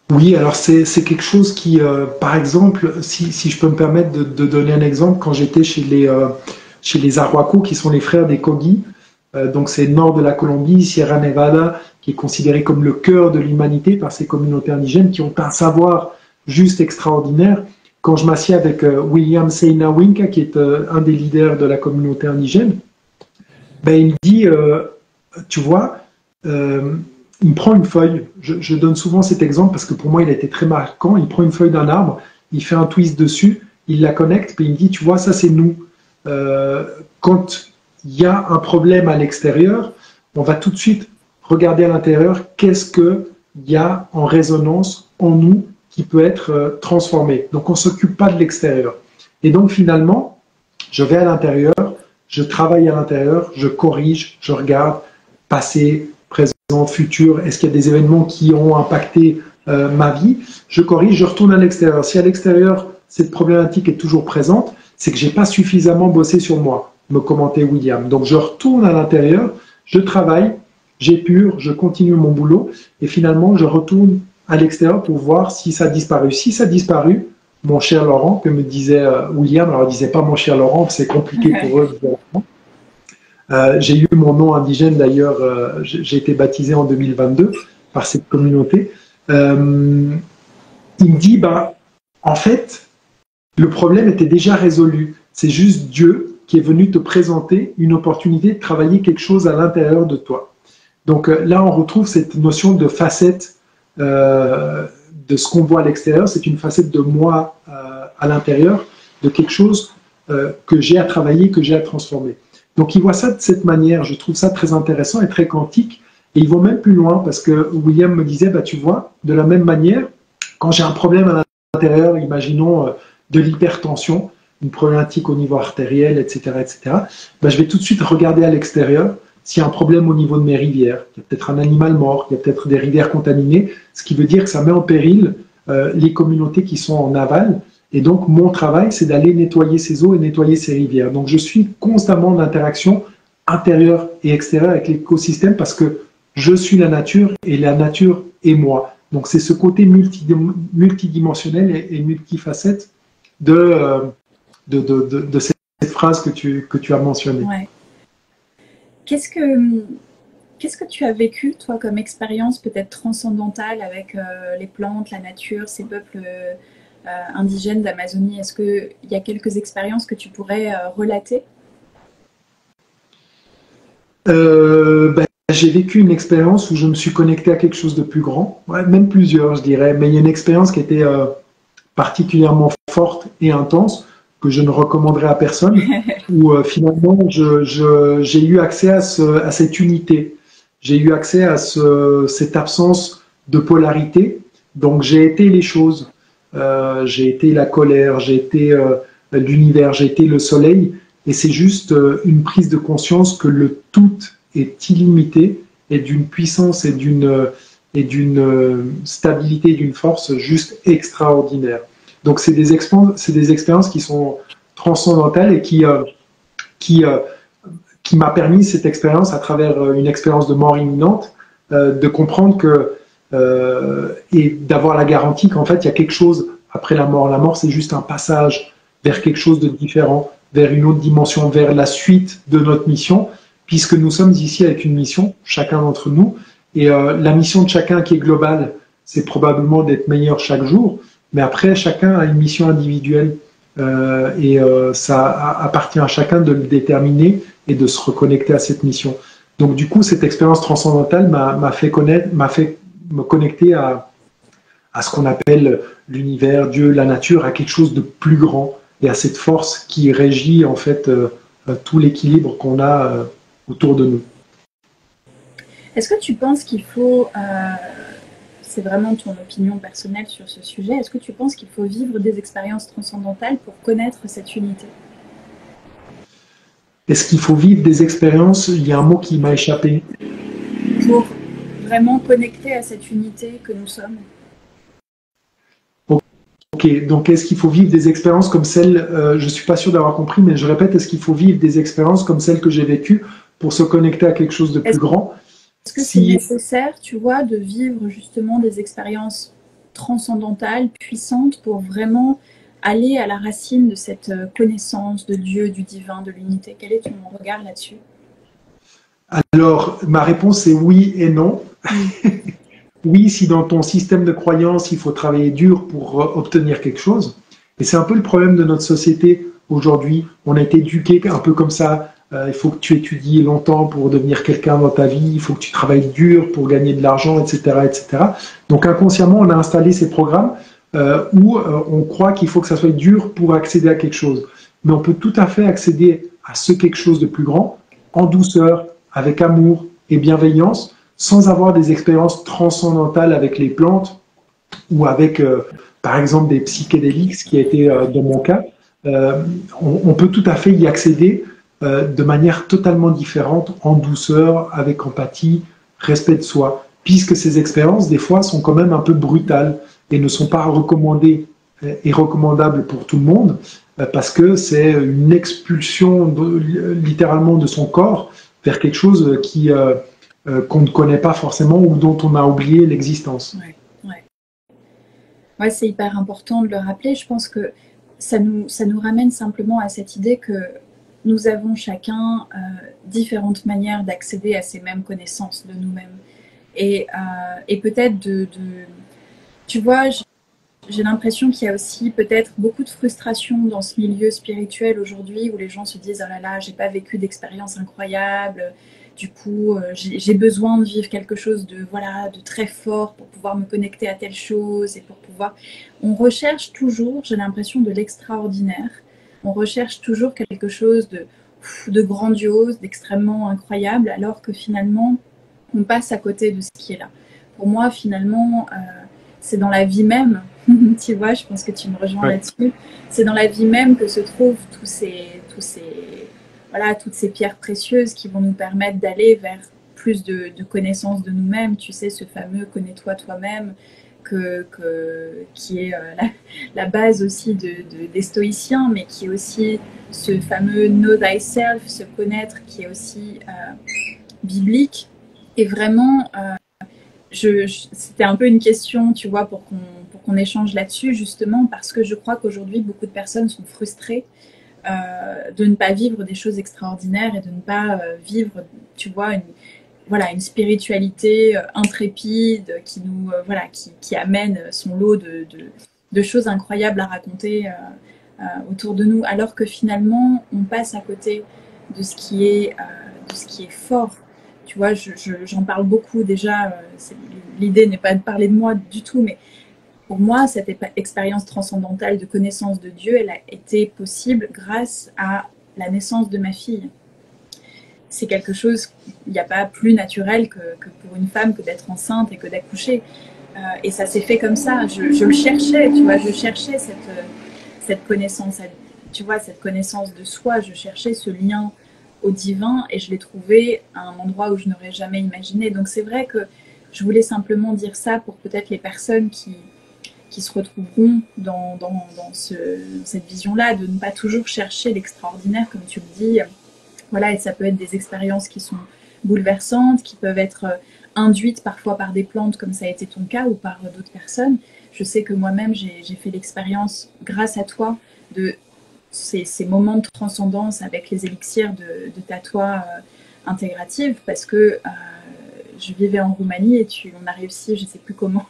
Oui, alors c'est quelque chose qui, par exemple, si je peux me permettre de donner un exemple, quand j'étais chez les Arhuaco, qui sont les frères des Kogi, donc c'est le nord de la Colombie, Sierra Nevada, qui est considéré comme le cœur de l'humanité par ces communautés indigènes, qui ont un savoir juste extraordinaire. Quand je m'assieds avec William Seina Winka, qui est un des leaders de la communauté indigène, il me dit, tu vois, il me prend une feuille, je donne souvent cet exemple parce que pour moi il a été très marquant, il prend une feuille d'un arbre, il fait un twist dessus, il la connecte, puis il me dit, tu vois, ça c'est nous. Quand il y a un problème à l'extérieur, on va tout de suite regarder à l'intérieur qu'est-ce qu'il y a en résonance en nous qui peut être transformé. Donc on ne s'occupe pas de l'extérieur. Et donc finalement, je vais à l'intérieur, je travaille à l'intérieur, je corrige, je regarde, passé, présent, futur, est-ce qu'il y a des événements qui ont impacté ma vie, je corrige, je retourne à l'extérieur. Si à l'extérieur, cette problématique est toujours présente, c'est que je n'ai pas suffisamment bossé sur moi, me commentait William. Donc je retourne à l'intérieur, je travaille, j'épure, je continue mon boulot, et finalement je retourne à l'extérieur pour voir si ça a disparu. Si ça a disparu, mon cher Laurent, que me disait William, alors il ne disait pas mon cher Laurent, c'est compliqué pour eux, J'ai eu mon nom indigène d'ailleurs, j'ai été baptisé en 2022 par cette communauté. Il me dit, bah, en fait, le problème était déjà résolu. C'est juste Dieu qui est venu te présenter une opportunité de travailler quelque chose à l'intérieur de toi. Donc là, on retrouve cette notion de facette de ce qu'on voit à l'extérieur. C'est une facette de moi à l'intérieur, de quelque chose que j'ai à travailler, que j'ai à transformer. Donc il voit ça de cette manière. Je trouve ça très intéressant et très quantique. Et ils vont même plus loin parce que William me disait, bah, tu vois, de la même manière, quand j'ai un problème à l'intérieur, imaginons de l'hypertension, une problématique au niveau artériel, etc., ben, je vais tout de suite regarder à l'extérieur s'il y a un problème au niveau de mes rivières. Il y a peut-être un animal mort, il y a peut-être des rivières contaminées, ce qui veut dire que ça met en péril les communautés qui sont en aval. Et donc, mon travail, c'est d'aller nettoyer ces eaux et nettoyer ces rivières. Donc, je suis constamment en interaction intérieure et extérieure avec l'écosystème parce que je suis la nature et la nature est moi. Donc, c'est ce côté multidimensionnel et multifacette de cette phrase que tu as mentionnée. Ouais. Qu'est-ce que tu as vécu, toi, comme expérience peut-être transcendantale avec les plantes, la nature, ces peuples indigènes d'Amazonie? Est-ce qu'il y a quelques expériences que tu pourrais relater? J'ai vécu une expérience où je me suis connecté à quelque chose de plus grand, ouais, même plusieurs, je dirais, mais il y a une expérience qui était particulièrement forte et intense, que je ne recommanderais à personne, où finalement j'ai eu accès à cette unité, j'ai eu accès à cette absence de polarité, donc j'ai été les choses, j'ai été la colère, j'ai été l'univers, j'ai été le soleil, et c'est juste une prise de conscience que le tout est illimité et d'une puissance et d'une stabilité, d'une force juste extraordinaire. Donc c'est des expériences qui sont transcendantales et qui m'a permis cette expérience à travers une expérience de mort imminente de comprendre que et d'avoir la garantie qu'en fait il y a quelque chose après la mort. La mort c'est juste un passage vers quelque chose de différent, vers une autre dimension, vers la suite de notre mission, puisque nous sommes ici avec une mission, chacun d'entre nous, et la mission de chacun qui est globale, c'est probablement d'être meilleur chaque jour, mais après, chacun a une mission individuelle, et ça appartient à chacun de le déterminer et de se reconnecter à cette mission. Donc du coup, cette expérience transcendantale m'a fait me connecter à ce qu'on appelle l'univers, Dieu, la nature, à quelque chose de plus grand, et à cette force qui régit en fait tout l'équilibre qu'on a autour de nous. Est-ce que tu penses qu'il faut, c'est vraiment ton opinion personnelle sur ce sujet, est-ce que tu penses qu'il faut vivre des expériences transcendantales pour connaître cette unité? Est-ce qu'il faut vivre des expériences? Il y a un mot qui m'a échappé. Pour vraiment connecter à cette unité que nous sommes. Ok, donc est-ce qu'il faut vivre des expériences comme celles, je ne suis pas sûr d'avoir compris, mais je répète, est-ce qu'il faut vivre des expériences comme celles que j'ai vécues pour se connecter à quelque chose de plus grand? Est-ce que c'est nécessaire, tu vois, de vivre justement des expériences transcendantales, puissantes, pour vraiment aller à la racine de cette connaissance de Dieu, du divin, de l'unité? Quel est ton regard là-dessus? Alors, ma réponse est oui et non. Oui, si dans ton système de croyance, il faut travailler dur pour obtenir quelque chose. Et c'est un peu le problème de notre société aujourd'hui. On a été éduqué un peu comme ça. Il faut que tu étudies longtemps pour devenir quelqu'un dans ta vie. Il faut que tu travailles dur pour gagner de l'argent, etc., etc. Donc inconsciemment, on a installé ces programmes où on croit qu'il faut que ça soit dur pour accéder à quelque chose. Mais on peut tout à fait accéder à ce quelque chose de plus grand en douceur, avec amour et bienveillance, sans avoir des expériences transcendantales avec les plantes ou avec, par exemple, des psychédéliques, ce qui a été dans mon cas. On peut tout à fait y accéder de manière totalement différente, en douceur, avec empathie, respect de soi, puisque ces expériences, des fois, sont quand même un peu brutales et ne sont pas recommandées et recommandables pour tout le monde, parce que c'est une expulsion littéralement de son corps vers quelque chose qu'on ne connaît pas forcément ou dont on a oublié l'existence. Ouais, c'est hyper important de le rappeler. Je pense que ça nous ramène simplement à cette idée que nous avons chacun différentes manières d'accéder à ces mêmes connaissances de nous-mêmes. Et peut-être tu vois, j'ai l'impression qu'il y a aussi peut-être beaucoup de frustration dans ce milieu spirituel aujourd'hui où les gens se disent « Oh là là, j'ai pas vécu d'expérience incroyable, du coup, j'ai besoin de vivre quelque chose de très fort pour pouvoir me connecter à telle chose et pour pouvoir… » On recherche toujours, j'ai l'impression, de l'extraordinaire. On recherche toujours quelque chose de grandiose, d'extrêmement incroyable, alors que finalement, on passe à côté de ce qui est là. Pour moi, finalement, c'est dans la vie même, tu vois, je pense que tu me rejoins là-dessus, c'est dans la vie même que se trouvent toutes ces pierres précieuses qui vont nous permettre d'aller vers plus de connaissance de nous-mêmes, tu sais, ce fameux « connais-toi toi-même », qui est la base aussi des stoïciens, mais qui est aussi ce fameux know thyself, se connaître, qui est aussi biblique. Et vraiment, c'était un peu une question, tu vois, pour qu'on échange là-dessus, justement, parce que je crois qu'aujourd'hui, beaucoup de personnes sont frustrées de ne pas vivre des choses extraordinaires et de ne pas vivre, tu vois, une spiritualité intrépide qui amène son lot de choses incroyables à raconter autour de nous, alors que finalement on passe à côté de ce qui est fort. Tu vois, j'en parle beaucoup déjà. L'idée n'est pas de parler de moi du tout, mais pour moi, cette expérience transcendantale de connaissance de Dieu, elle a été possible grâce à la naissance de ma fille. C'est quelque chose, il n'y a pas plus naturel que pour une femme que d'être enceinte et que d'accoucher. Et ça s'est fait comme ça. Je le cherchais, tu vois, je cherchais cette connaissance, tu vois, cette connaissance de soi. Je cherchais ce lien au divin et je l'ai trouvé à un endroit où je n'aurais jamais imaginé. Donc c'est vrai que je voulais simplement dire ça pour peut-être les personnes qui se retrouveront dans cette vision-là, de ne pas toujours chercher l'extraordinaire, comme tu le dis. Voilà, et ça peut être des expériences qui sont bouleversantes, qui peuvent être induites parfois par des plantes, comme ça a été ton cas, ou par d'autres personnes. Je sais que moi-même, j'ai fait l'expérience, grâce à toi, de ces moments de transcendance avec les élixirs de Tattoa intégrative, parce que je vivais en Roumanie et on a réussi, je ne sais plus comment,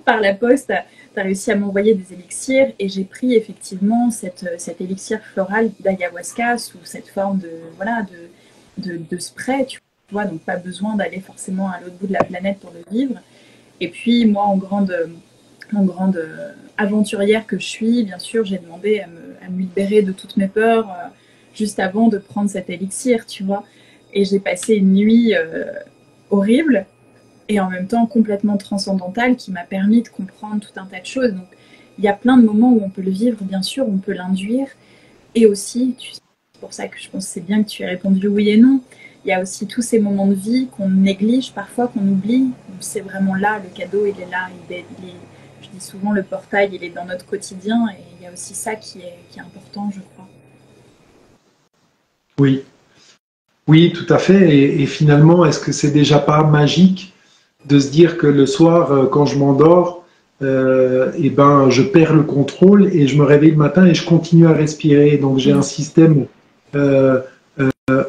par la poste, tu as réussi à m'envoyer des élixirs et j'ai pris effectivement cet élixir floral d'ayahuasca sous cette forme de spray, tu vois, donc pas besoin d'aller forcément à l'autre bout de la planète pour le vivre. Et puis moi, en grande aventurière que je suis, bien sûr, j'ai demandé à me libérer de toutes mes peurs juste avant de prendre cet élixir, tu vois. Et j'ai passé une nuit horrible et en même temps complètement transcendantale qui m'a permis de comprendre tout un tas de choses. Donc il y a plein de moments où on peut le vivre, bien sûr, on peut l'induire. Et aussi, c'est pour ça que je pense que c'est bien que tu aies répondu oui et non, il y a aussi tous ces moments de vie qu'on néglige parfois, qu'on oublie. C'est vraiment là, le cadeau, il est là. Je dis souvent, le portail, il est dans notre quotidien. Et il y a aussi ça qui est important, je crois. Oui. Oui, tout à fait. Et finalement, est-ce que c'est déjà pas magique de se dire que le soir, quand je m'endors, je perds le contrôle et je me réveille le matin et je continue à respirer. Donc j'ai un système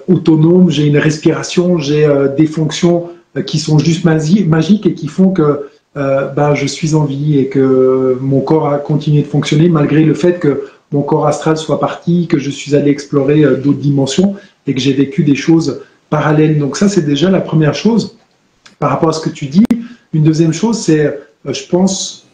autonome, j'ai une respiration, j'ai des fonctions qui sont juste magiques et qui font que je suis en vie et que mon corps a continué de fonctionner malgré le fait que mon corps astral soit parti, que je suis allé explorer d'autres dimensions et que j'ai vécu des choses parallèles. Donc ça, c'est déjà la première chose par rapport à ce que tu dis. Une deuxième chose, c'est, je pense,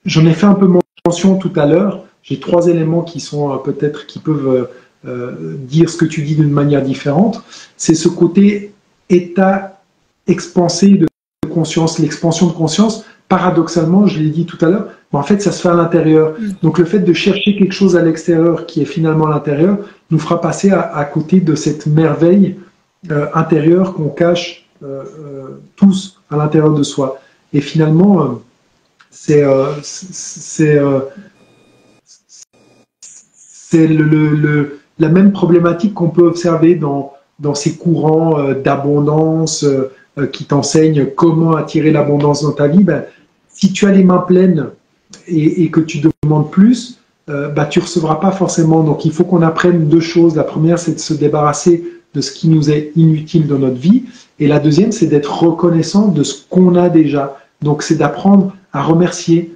j'en ai fait un peu mention tout à l'heure, j'ai 3 éléments qui sont peut-être, qui peuvent dire ce que tu dis d'une manière différente. C'est ce côté état expansé de conscience, l'expansion de conscience. Paradoxalement, je l'ai dit tout à l'heure, mais en fait, ça se fait à l'intérieur. Donc, le fait de chercher quelque chose à l'extérieur qui est finalement à l'intérieur nous fera passer à côté de cette merveille intérieure qu'on cache tous à l'intérieur de soi. Et finalement, c'est la même problématique qu'on peut observer dans ces courants d'abondance qui t'enseignent comment attirer l'abondance dans ta vie. Si tu as les mains pleines et que tu demandes plus, tu recevras pas forcément. Donc il faut qu'on apprenne deux choses. La première, c'est de se débarrasser de ce qui nous est inutile dans notre vie. Et la deuxième, c'est d'être reconnaissant de ce qu'on a déjà. Donc c'est d'apprendre à remercier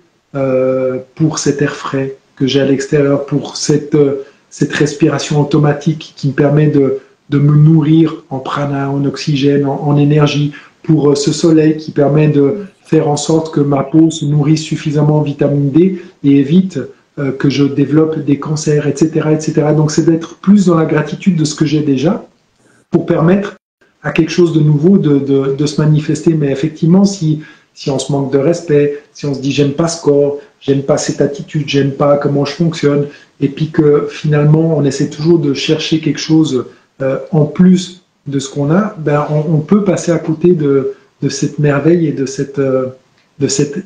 pour cet air frais que j'ai à l'extérieur, pour cette respiration automatique qui me permet de me nourrir en prana, en oxygène, en énergie, pour ce soleil qui permet de faire en sorte que ma peau se nourrisse suffisamment en vitamine D et évite que je développe des cancers, etc., etc. Donc c'est d'être plus dans la gratitude de ce que j'ai déjà pour permettre à quelque chose de nouveau de se manifester. Mais effectivement, si on se manque de respect, si on se dit j'aime pas ce corps, j'aime pas cette attitude, j'aime pas comment je fonctionne, et puis que finalement on essaie toujours de chercher quelque chose en plus de ce qu'on a, on peut passer à côté de cette merveille et de cette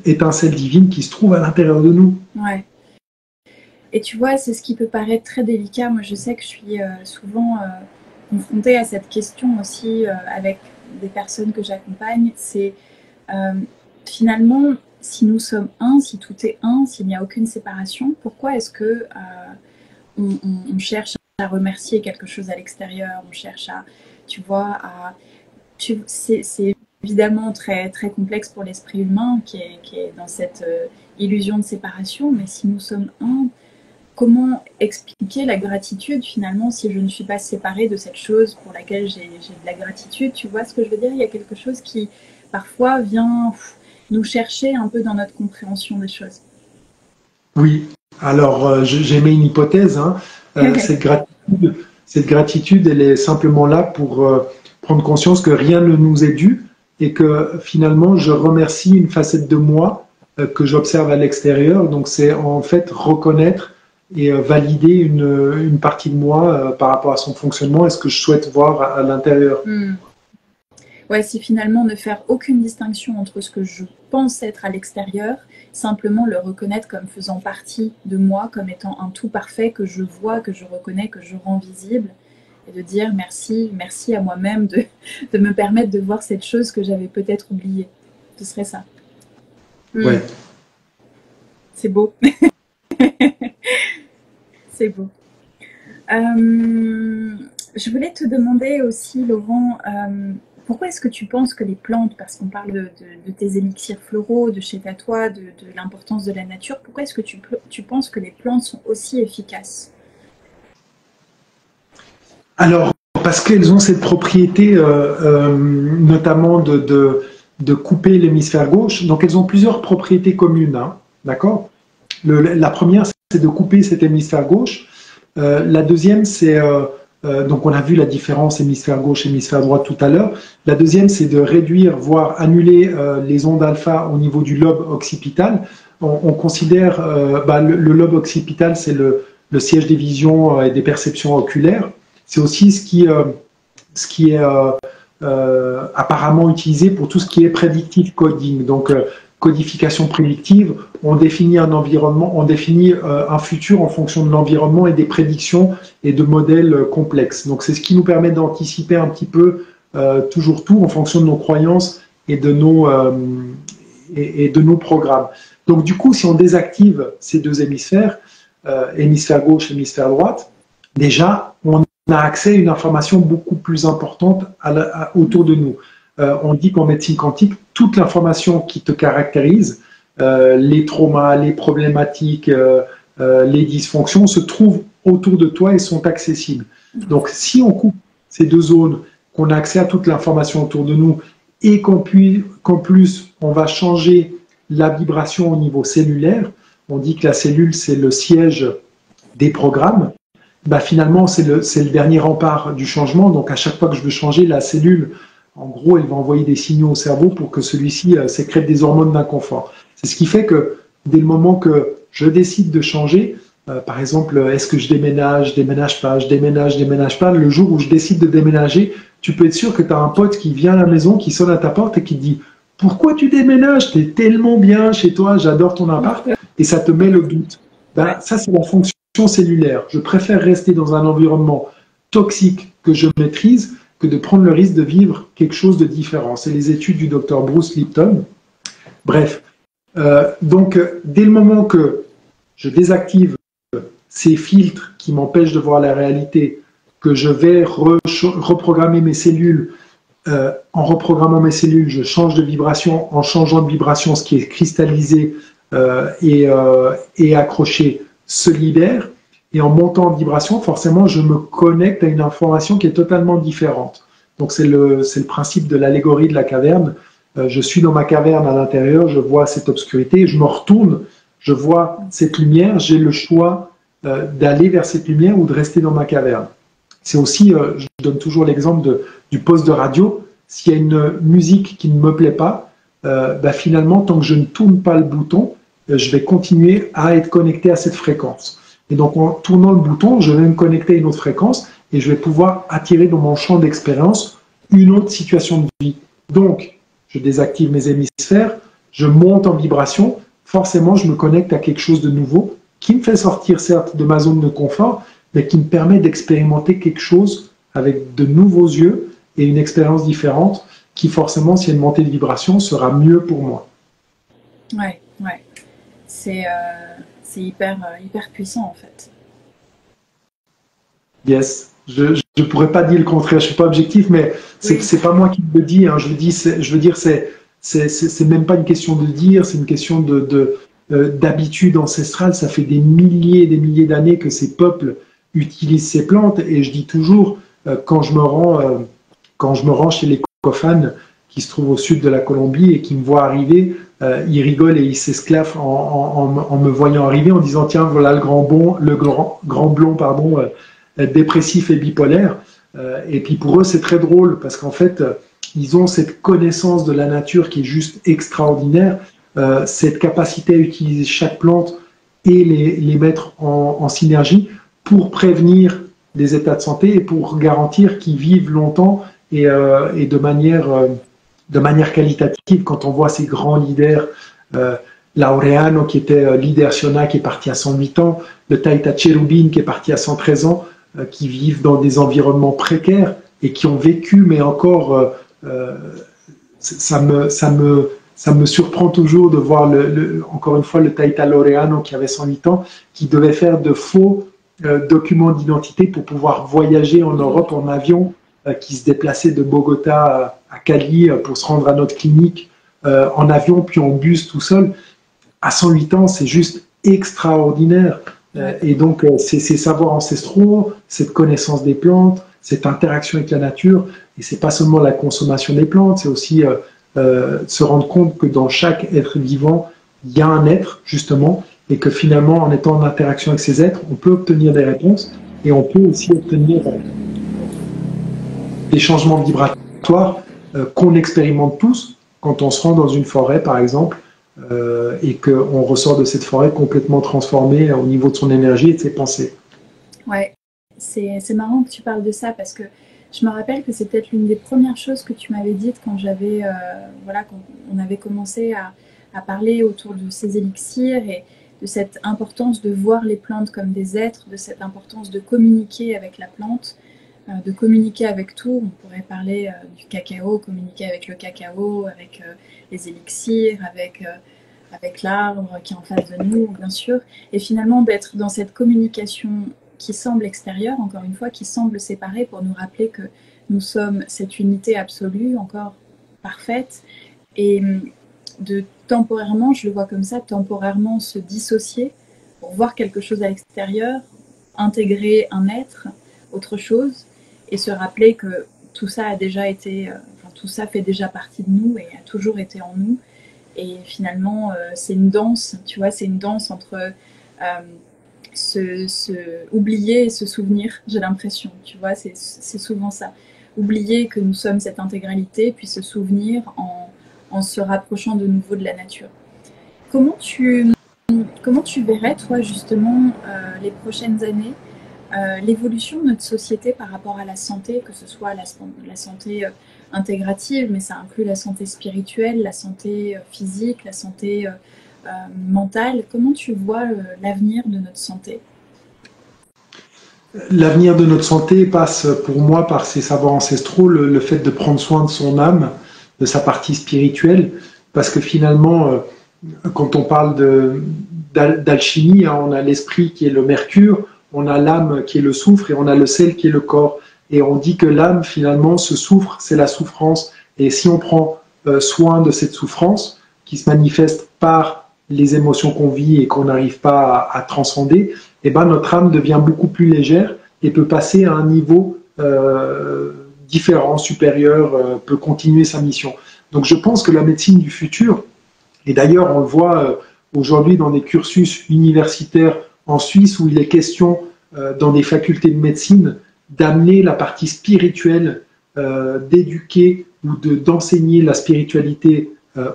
étincelle divine qui se trouve à l'intérieur de nous. Ouais. Et tu vois, c'est ce qui peut paraître très délicat. Moi, je sais que je suis souvent confrontée à cette question aussi avec des personnes que j'accompagne. C'est finalement, si nous sommes un, si tout est un, s'il n'y a aucune séparation, pourquoi est-ce que on cherche à remercier quelque chose à l'extérieur, on cherche à, tu vois, c'est évidemment très, très complexe pour l'esprit humain qui est dans cette illusion de séparation, mais si nous sommes un, comment expliquer la gratitude finalement si je ne suis pas séparée de cette chose pour laquelle j'ai de la gratitude? Tu vois ce que je veux dire? Il y a quelque chose qui parfois vient nous chercher un peu dans notre compréhension des choses. Oui, alors j'ai mis une hypothèse, hein. Cette gratitude, elle est simplement là pour prendre conscience que rien ne nous est dû et que finalement je remercie une facette de moi que j'observe à l'extérieur. Donc c'est en fait reconnaître et valider une partie de moi par rapport à son fonctionnement et ce que je souhaite voir à l'intérieur. Ouais, c'est finalement ne faire aucune distinction entre ce que je pense être à l'extérieur, simplement le reconnaître comme faisant partie de moi, comme étant un tout parfait que je vois, que je reconnais, que je rends visible, et de dire merci à moi-même de me permettre de voir cette chose que j'avais peut-être oubliée. Ce serait ça. Ouais. C'est beau. C'est beau. Je voulais te demander aussi, Laurent, pourquoi est-ce que tu penses que les plantes, parce qu'on parle de tes élixirs floraux, de chez toi, de l'importance de la nature, pourquoi est-ce que tu penses que les plantes sont aussi efficaces? Alors, parce qu'elles ont cette propriété, notamment de couper l'hémisphère gauche. Donc, elles ont plusieurs propriétés communes, hein, d'accord? La première, c'est de couper cet hémisphère gauche. La deuxième, c'est... donc on a vu la différence hémisphère gauche, hémisphère droit tout à l'heure. La deuxième, c'est de réduire, voire annuler les ondes alpha au niveau du lobe occipital. On considère le lobe occipital, c'est le siège des visions et des perceptions oculaires. C'est aussi ce qui est apparemment utilisé pour tout ce qui est predictive coding. Donc codification prédictive, on définit un environnement, on définit un futur en fonction de l'environnement et des prédictions et de modèles complexes. Donc c'est ce qui nous permet d'anticiper un petit peu toujours tout en fonction de nos croyances et de nos programmes. Donc du coup, si on désactive ces deux hémisphères, hémisphère gauche, hémisphère droite, déjà on a accès à une information beaucoup plus importante autour de nous. On dit qu'en médecine quantique, toute l'information qui te caractérise, les traumas, les problématiques, les dysfonctions, se trouvent autour de toi et sont accessibles. Donc, si on coupe ces deux zones, qu'on a accès à toute l'information autour de nous et qu'en plus, on va changer la vibration au niveau cellulaire, on dit que la cellule, c'est le siège des programmes, finalement, c'est le dernier rempart du changement. Donc, à chaque fois que je veux changer, la cellule, en gros, elle va envoyer des signaux au cerveau pour que celui-ci sécrète des hormones d'inconfort. C'est ce qui fait que dès le moment que je décide de changer, par exemple, est-ce que je déménage pas, je déménage pas, le jour où je décide de déménager, tu peux être sûr que tu as un pote qui vient à la maison, qui sonne à ta porte et qui te dit « Pourquoi tu déménages? T'es tellement bien chez toi, j'adore ton appart. » Et ça te met le doute. Ça, c'est la fonction cellulaire. Je préfère rester dans un environnement toxique que je maîtrise que de prendre le risque de vivre quelque chose de différent. C'est les études du docteur Bruce Lipton. Bref, donc dès le moment que je désactive ces filtres qui m'empêchent de voir la réalité, que je vais reprogrammer mes cellules. En reprogrammant mes cellules, je change de vibration. En changeant de vibration, ce qui est cristallisé et accroché se libère. Et en montant en vibration, forcément, je me connecte à une information qui est totalement différente. Donc c'est le principe de l'allégorie de la caverne. Je suis dans ma caverne à l'intérieur, je vois cette obscurité, je me retourne, je vois cette lumière, j'ai le choix d'aller vers cette lumière ou de rester dans ma caverne. C'est aussi, je donne toujours l'exemple du poste de radio. S'il y a une musique qui ne me plaît pas, finalement, tant que je ne tourne pas le bouton, je vais continuer à être connecté à cette fréquence. Et donc, en tournant le bouton, je vais me connecter à une autre fréquence et je vais pouvoir attirer dans mon champ d'expérience une autre situation de vie. Donc, je désactive mes hémisphères, je monte en vibration, forcément, je me connecte à quelque chose de nouveau qui me fait sortir, certes, de ma zone de confort, mais qui me permet d'expérimenter quelque chose avec de nouveaux yeux et une expérience différente qui, forcément, s'il y a une montée de vibration, sera mieux pour moi. Ouais. C'est hyper puissant en fait. Yes, je pourrais pas dire le contraire, je suis pas objectif, mais c'est pas moi qui le dis. Hein. Je veux dire, c'est même pas une question de dire, c'est une question d'habitude ancestrale. Ça fait des milliers et des milliers d'années que ces peuples utilisent ces plantes, et je dis toujours quand je me rends chez les Kofanes qui se trouvent au sud de la Colombie et qui me voient arriver. Ils rigolent et ils s'esclaffent en me voyant arriver, en disant tiens, voilà le grand blond, dépressif et bipolaire. Et puis pour eux, c'est très drôle parce qu'en fait, ils ont cette connaissance de la nature qui est juste extraordinaire, cette capacité à utiliser chaque plante et les mettre en synergie pour prévenir des états de santé et pour garantir qu'ils vivent longtemps et de manière qualitative. Quand on voit ces grands leaders, Laureano qui était leader Shona qui est parti à 108 ans, le Taita Cherubin qui est parti à 113 ans, qui vivent dans des environnements précaires et qui ont vécu, mais encore, ça me surprend toujours de voir encore une fois le Taita Laureano qui avait 108 ans, qui devait faire de faux documents d'identité pour pouvoir voyager en Europe en avion, qui se déplaçait de Bogota à Cali pour se rendre à notre clinique en avion puis en bus tout seul. À 108 ans, c'est juste extraordinaire. Et donc, ces savoirs ancestraux, cette connaissance des plantes, cette interaction avec la nature, et c'est pas seulement la consommation des plantes, c'est aussi se rendre compte que dans chaque être vivant, il y a un être, justement, et que finalement, en étant en interaction avec ces êtres, on peut obtenir des réponses, et on peut aussi obtenir des changements vibratoires qu'on expérimente tous quand on se rend dans une forêt, par exemple, et qu'on ressort de cette forêt complètement transformé au niveau de son énergie et de ses pensées. Ouais, c'est marrant que tu parles de ça parce que je me rappelle que c'est peut-être l'une des premières choses que tu m'avais dites quand quand on avait commencé à parler autour de ces élixirs et de cette importance de voir les plantes comme des êtres, de cette importance de communiquer avec la plante, de communiquer avec tout. On pourrait parler du cacao, communiquer avec le cacao, avec les élixirs, avec l'arbre qui est en face de nous, bien sûr. Et finalement, d'être dans cette communication qui semble extérieure, encore une fois, qui semble séparée pour nous rappeler que nous sommes cette unité absolue, encore parfaite, et de temporairement, je le vois comme ça, temporairement se dissocier pour voir quelque chose à l'extérieur, intégrer un être, autre chose, et se rappeler que tout ça a déjà été, tout ça fait déjà partie de nous et a toujours été en nous. Et finalement, c'est une danse, tu vois, c'est une danse entre oublier et se souvenir, j'ai l'impression, tu vois, c'est souvent ça. Oublier que nous sommes cette intégralité, puis se souvenir en se rapprochant de nouveau de la nature. Comment tu verrais, toi, justement, les prochaines années, l'évolution de notre société par rapport à la santé, que ce soit la santé intégrative, mais ça inclut la santé spirituelle, la santé physique, la santé mentale. Comment tu vois l'avenir de notre santé ? L'avenir de notre santé passe pour moi par ces savoirs ancestraux, le fait de prendre soin de son âme, de sa partie spirituelle, parce que finalement, quand on parle d'alchimie, hein. On a l'esprit qui est le mercure, on a l'âme qui est le soufre et on a le sel qui est le corps. Et on dit que l'âme, finalement, ce soufre, c'est la souffrance. Et si on prend soin de cette souffrance qui se manifeste par les émotions qu'on vit et qu'on n'arrive pas à transcender, eh ben, notre âme devient beaucoup plus légère et peut passer à un niveau différent, supérieur, peut continuer sa mission. Donc je pense que la médecine du futur, et d'ailleurs on le voit aujourd'hui dans des cursus universitaires en Suisse où il est question dans des facultés de médecine d'amener la partie spirituelle, d'éduquer ou d'enseigner la spiritualité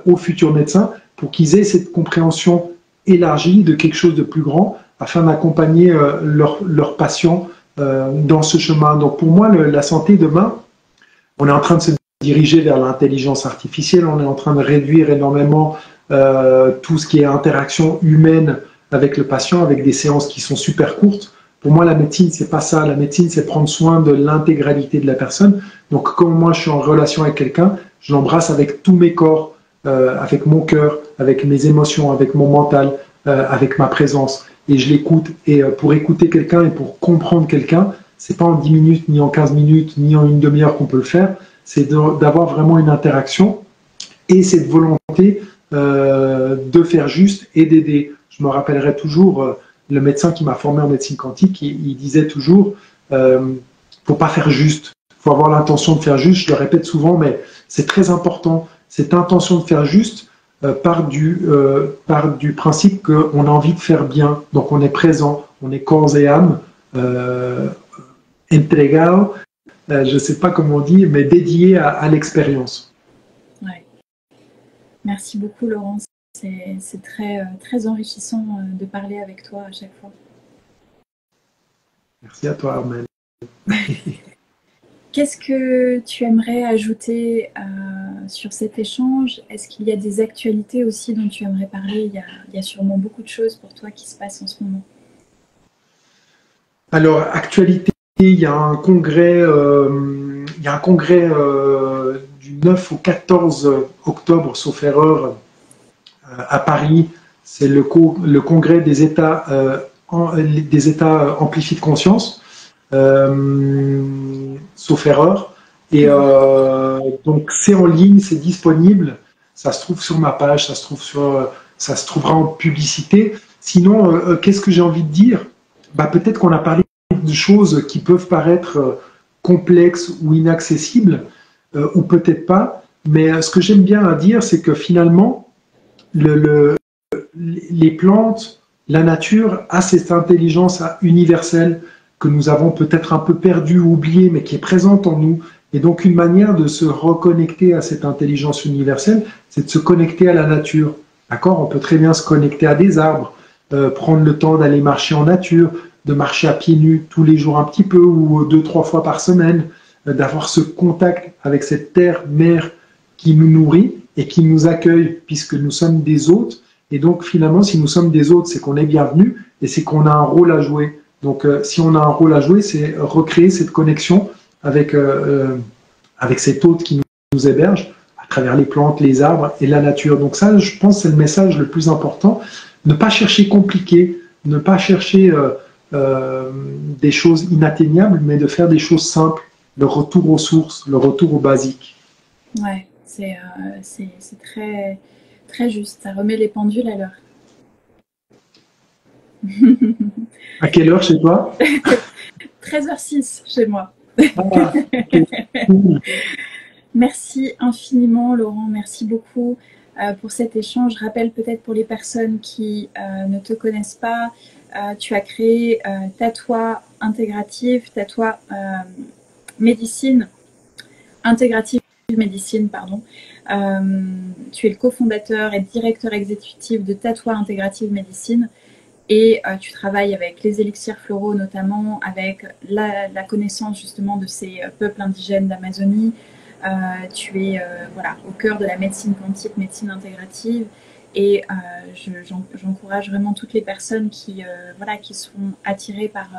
aux futurs médecins pour qu'ils aient cette compréhension élargie de quelque chose de plus grand afin d'accompagner leurs patients dans ce chemin. Donc pour moi, la santé demain, on est en train de se diriger vers l'intelligence artificielle, on est en train de réduire énormément tout ce qui est interaction humaine avec le patient, avec des séances qui sont super courtes. Pour moi, la médecine, c'est pas ça. La médecine, c'est prendre soin de l'intégralité de la personne. Donc, quand moi, je suis en relation avec quelqu'un, je l'embrasse avec tous mes corps, avec mon cœur, avec mes émotions, avec mon mental, avec ma présence. Et je l'écoute. Et pour écouter quelqu'un et pour comprendre quelqu'un, c'est pas en 10 minutes, ni en 15 minutes, ni en une demi-heure qu'on peut le faire. C'est d'avoir vraiment une interaction et cette volonté de faire juste et d'aider. Je me rappellerai toujours le médecin qui m'a formé en médecine quantique, il disait toujours faut pas faire juste, faut avoir l'intention de faire juste. Je le répète souvent, mais c'est très important. Cette intention de faire juste part du principe qu'on a envie de faire bien. Donc on est présent, on est corps et âme, entregado, je ne sais pas comment on dit, mais dédié à l'expérience. Ouais. Merci beaucoup, Laurent. C'est très enrichissant de parler avec toi à chaque fois. Merci à toi, Armelle. Qu'est-ce que tu aimerais ajouter sur cet échange? Est-ce qu'il y a des actualités aussi dont tu aimerais parler? Il y a sûrement beaucoup de choses pour toi qui se passent en ce moment. Alors, actualité, il y a un congrès, du 9 au 14 octobre, sauf erreur, à Paris. C'est le congrès des États amplifiés de conscience. Sauf erreur. Et donc c'est en ligne, c'est disponible. Ça se trouve sur ma page, ça se trouvera en publicité. Sinon, qu'est-ce que j'ai envie de dire? Peut-être qu'on a parlé de choses qui peuvent paraître complexes ou inaccessibles, ou peut-être pas. Mais ce que j'aime bien à dire, c'est que finalement, les plantes, la nature a cette intelligence universelle que nous avons peut-être un peu perdu ou oublié, mais qui est présente en nous. Et donc une manière de se reconnecter à cette intelligence universelle, c'est de se connecter à la nature. D'accord? On peut très bien se connecter à des arbres, prendre le temps d'aller marcher en nature, de marcher à pieds nus tous les jours un petit peu ou 2-3 fois par semaine, d'avoir ce contact avec cette terre-mère qui nous nourrit et qui nous accueille puisque nous sommes des hôtes. Et donc finalement, si nous sommes des hôtes, c'est qu'on est bienvenus et c'est qu'on a un rôle à jouer. Donc, si on a un rôle à jouer, c'est recréer cette connexion avec cet hôte qui nous héberge à travers les plantes, les arbres et la nature. Donc ça, je pense, c'est le message le plus important. Ne pas chercher compliqué, ne pas chercher des choses inatteignables, mais de faire des choses simples, le retour aux sources, le retour aux basiques. Ouais, c'est très, très juste. Ça remet les pendules à l'heure. À quelle heure chez toi? 13h06 chez moi. Ah, okay. Merci infiniment, Laurent. Merci beaucoup pour cet échange. Je rappelle peut-être pour les personnes qui ne te connaissent pas, tu as créé Tatoi Intégrative, Tatoi Médecine, Intégrative Médecine, pardon. Tu es le cofondateur et directeur exécutif de Tatoi Intégrative Médecine. Et tu travailles avec les élixirs floraux, notamment avec la connaissance justement de ces peuples indigènes d'Amazonie. Tu es voilà, au cœur de la médecine quantique, médecine intégrative. Et j'encourage vraiment toutes les personnes qui sont attirées par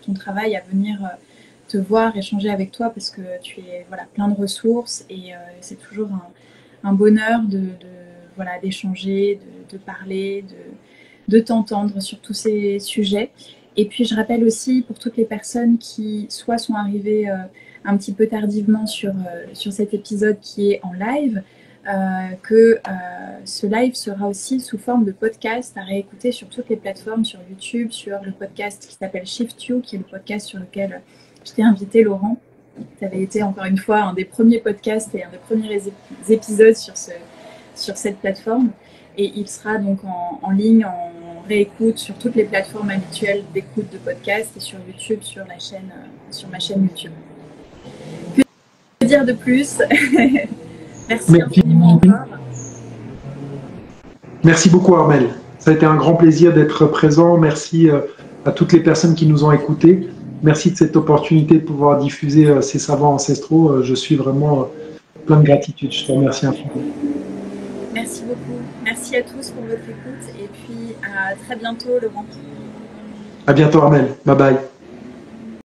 ton travail à venir te voir, échanger avec toi, parce que tu es plein de ressources. Et c'est toujours un bonheur d'échanger, de parler, de t'entendre sur tous ces sujets. Et puis je rappelle aussi pour toutes les personnes qui soit sont arrivées un petit peu tardivement sur cet épisode qui est en live, que ce live sera aussi sous forme de podcast à réécouter sur toutes les plateformes, sur YouTube, sur le podcast qui s'appelle Shift You, qui est le podcast sur lequel je t'ai invité, Laurent. Tu avais été encore une fois un des premiers podcasts et un des premiers épisodes sur cette plateforme. Et il sera donc en ligne, en réécoute sur toutes les plateformes habituelles d'écoute de podcast et sur YouTube, sur ma chaîne YouTube. Que dire de plus? Merci infiniment encore. Merci beaucoup Armelle. Ça a été un grand plaisir d'être présent. Merci à toutes les personnes qui nous ont écoutés. Merci de cette opportunité de pouvoir diffuser ces savoirs ancestraux. Je suis vraiment plein de gratitude. Je te remercie infiniment. Merci beaucoup. Merci à tous pour votre écoute et puis à très bientôt, Laurent. À bientôt Armelle. Bye bye.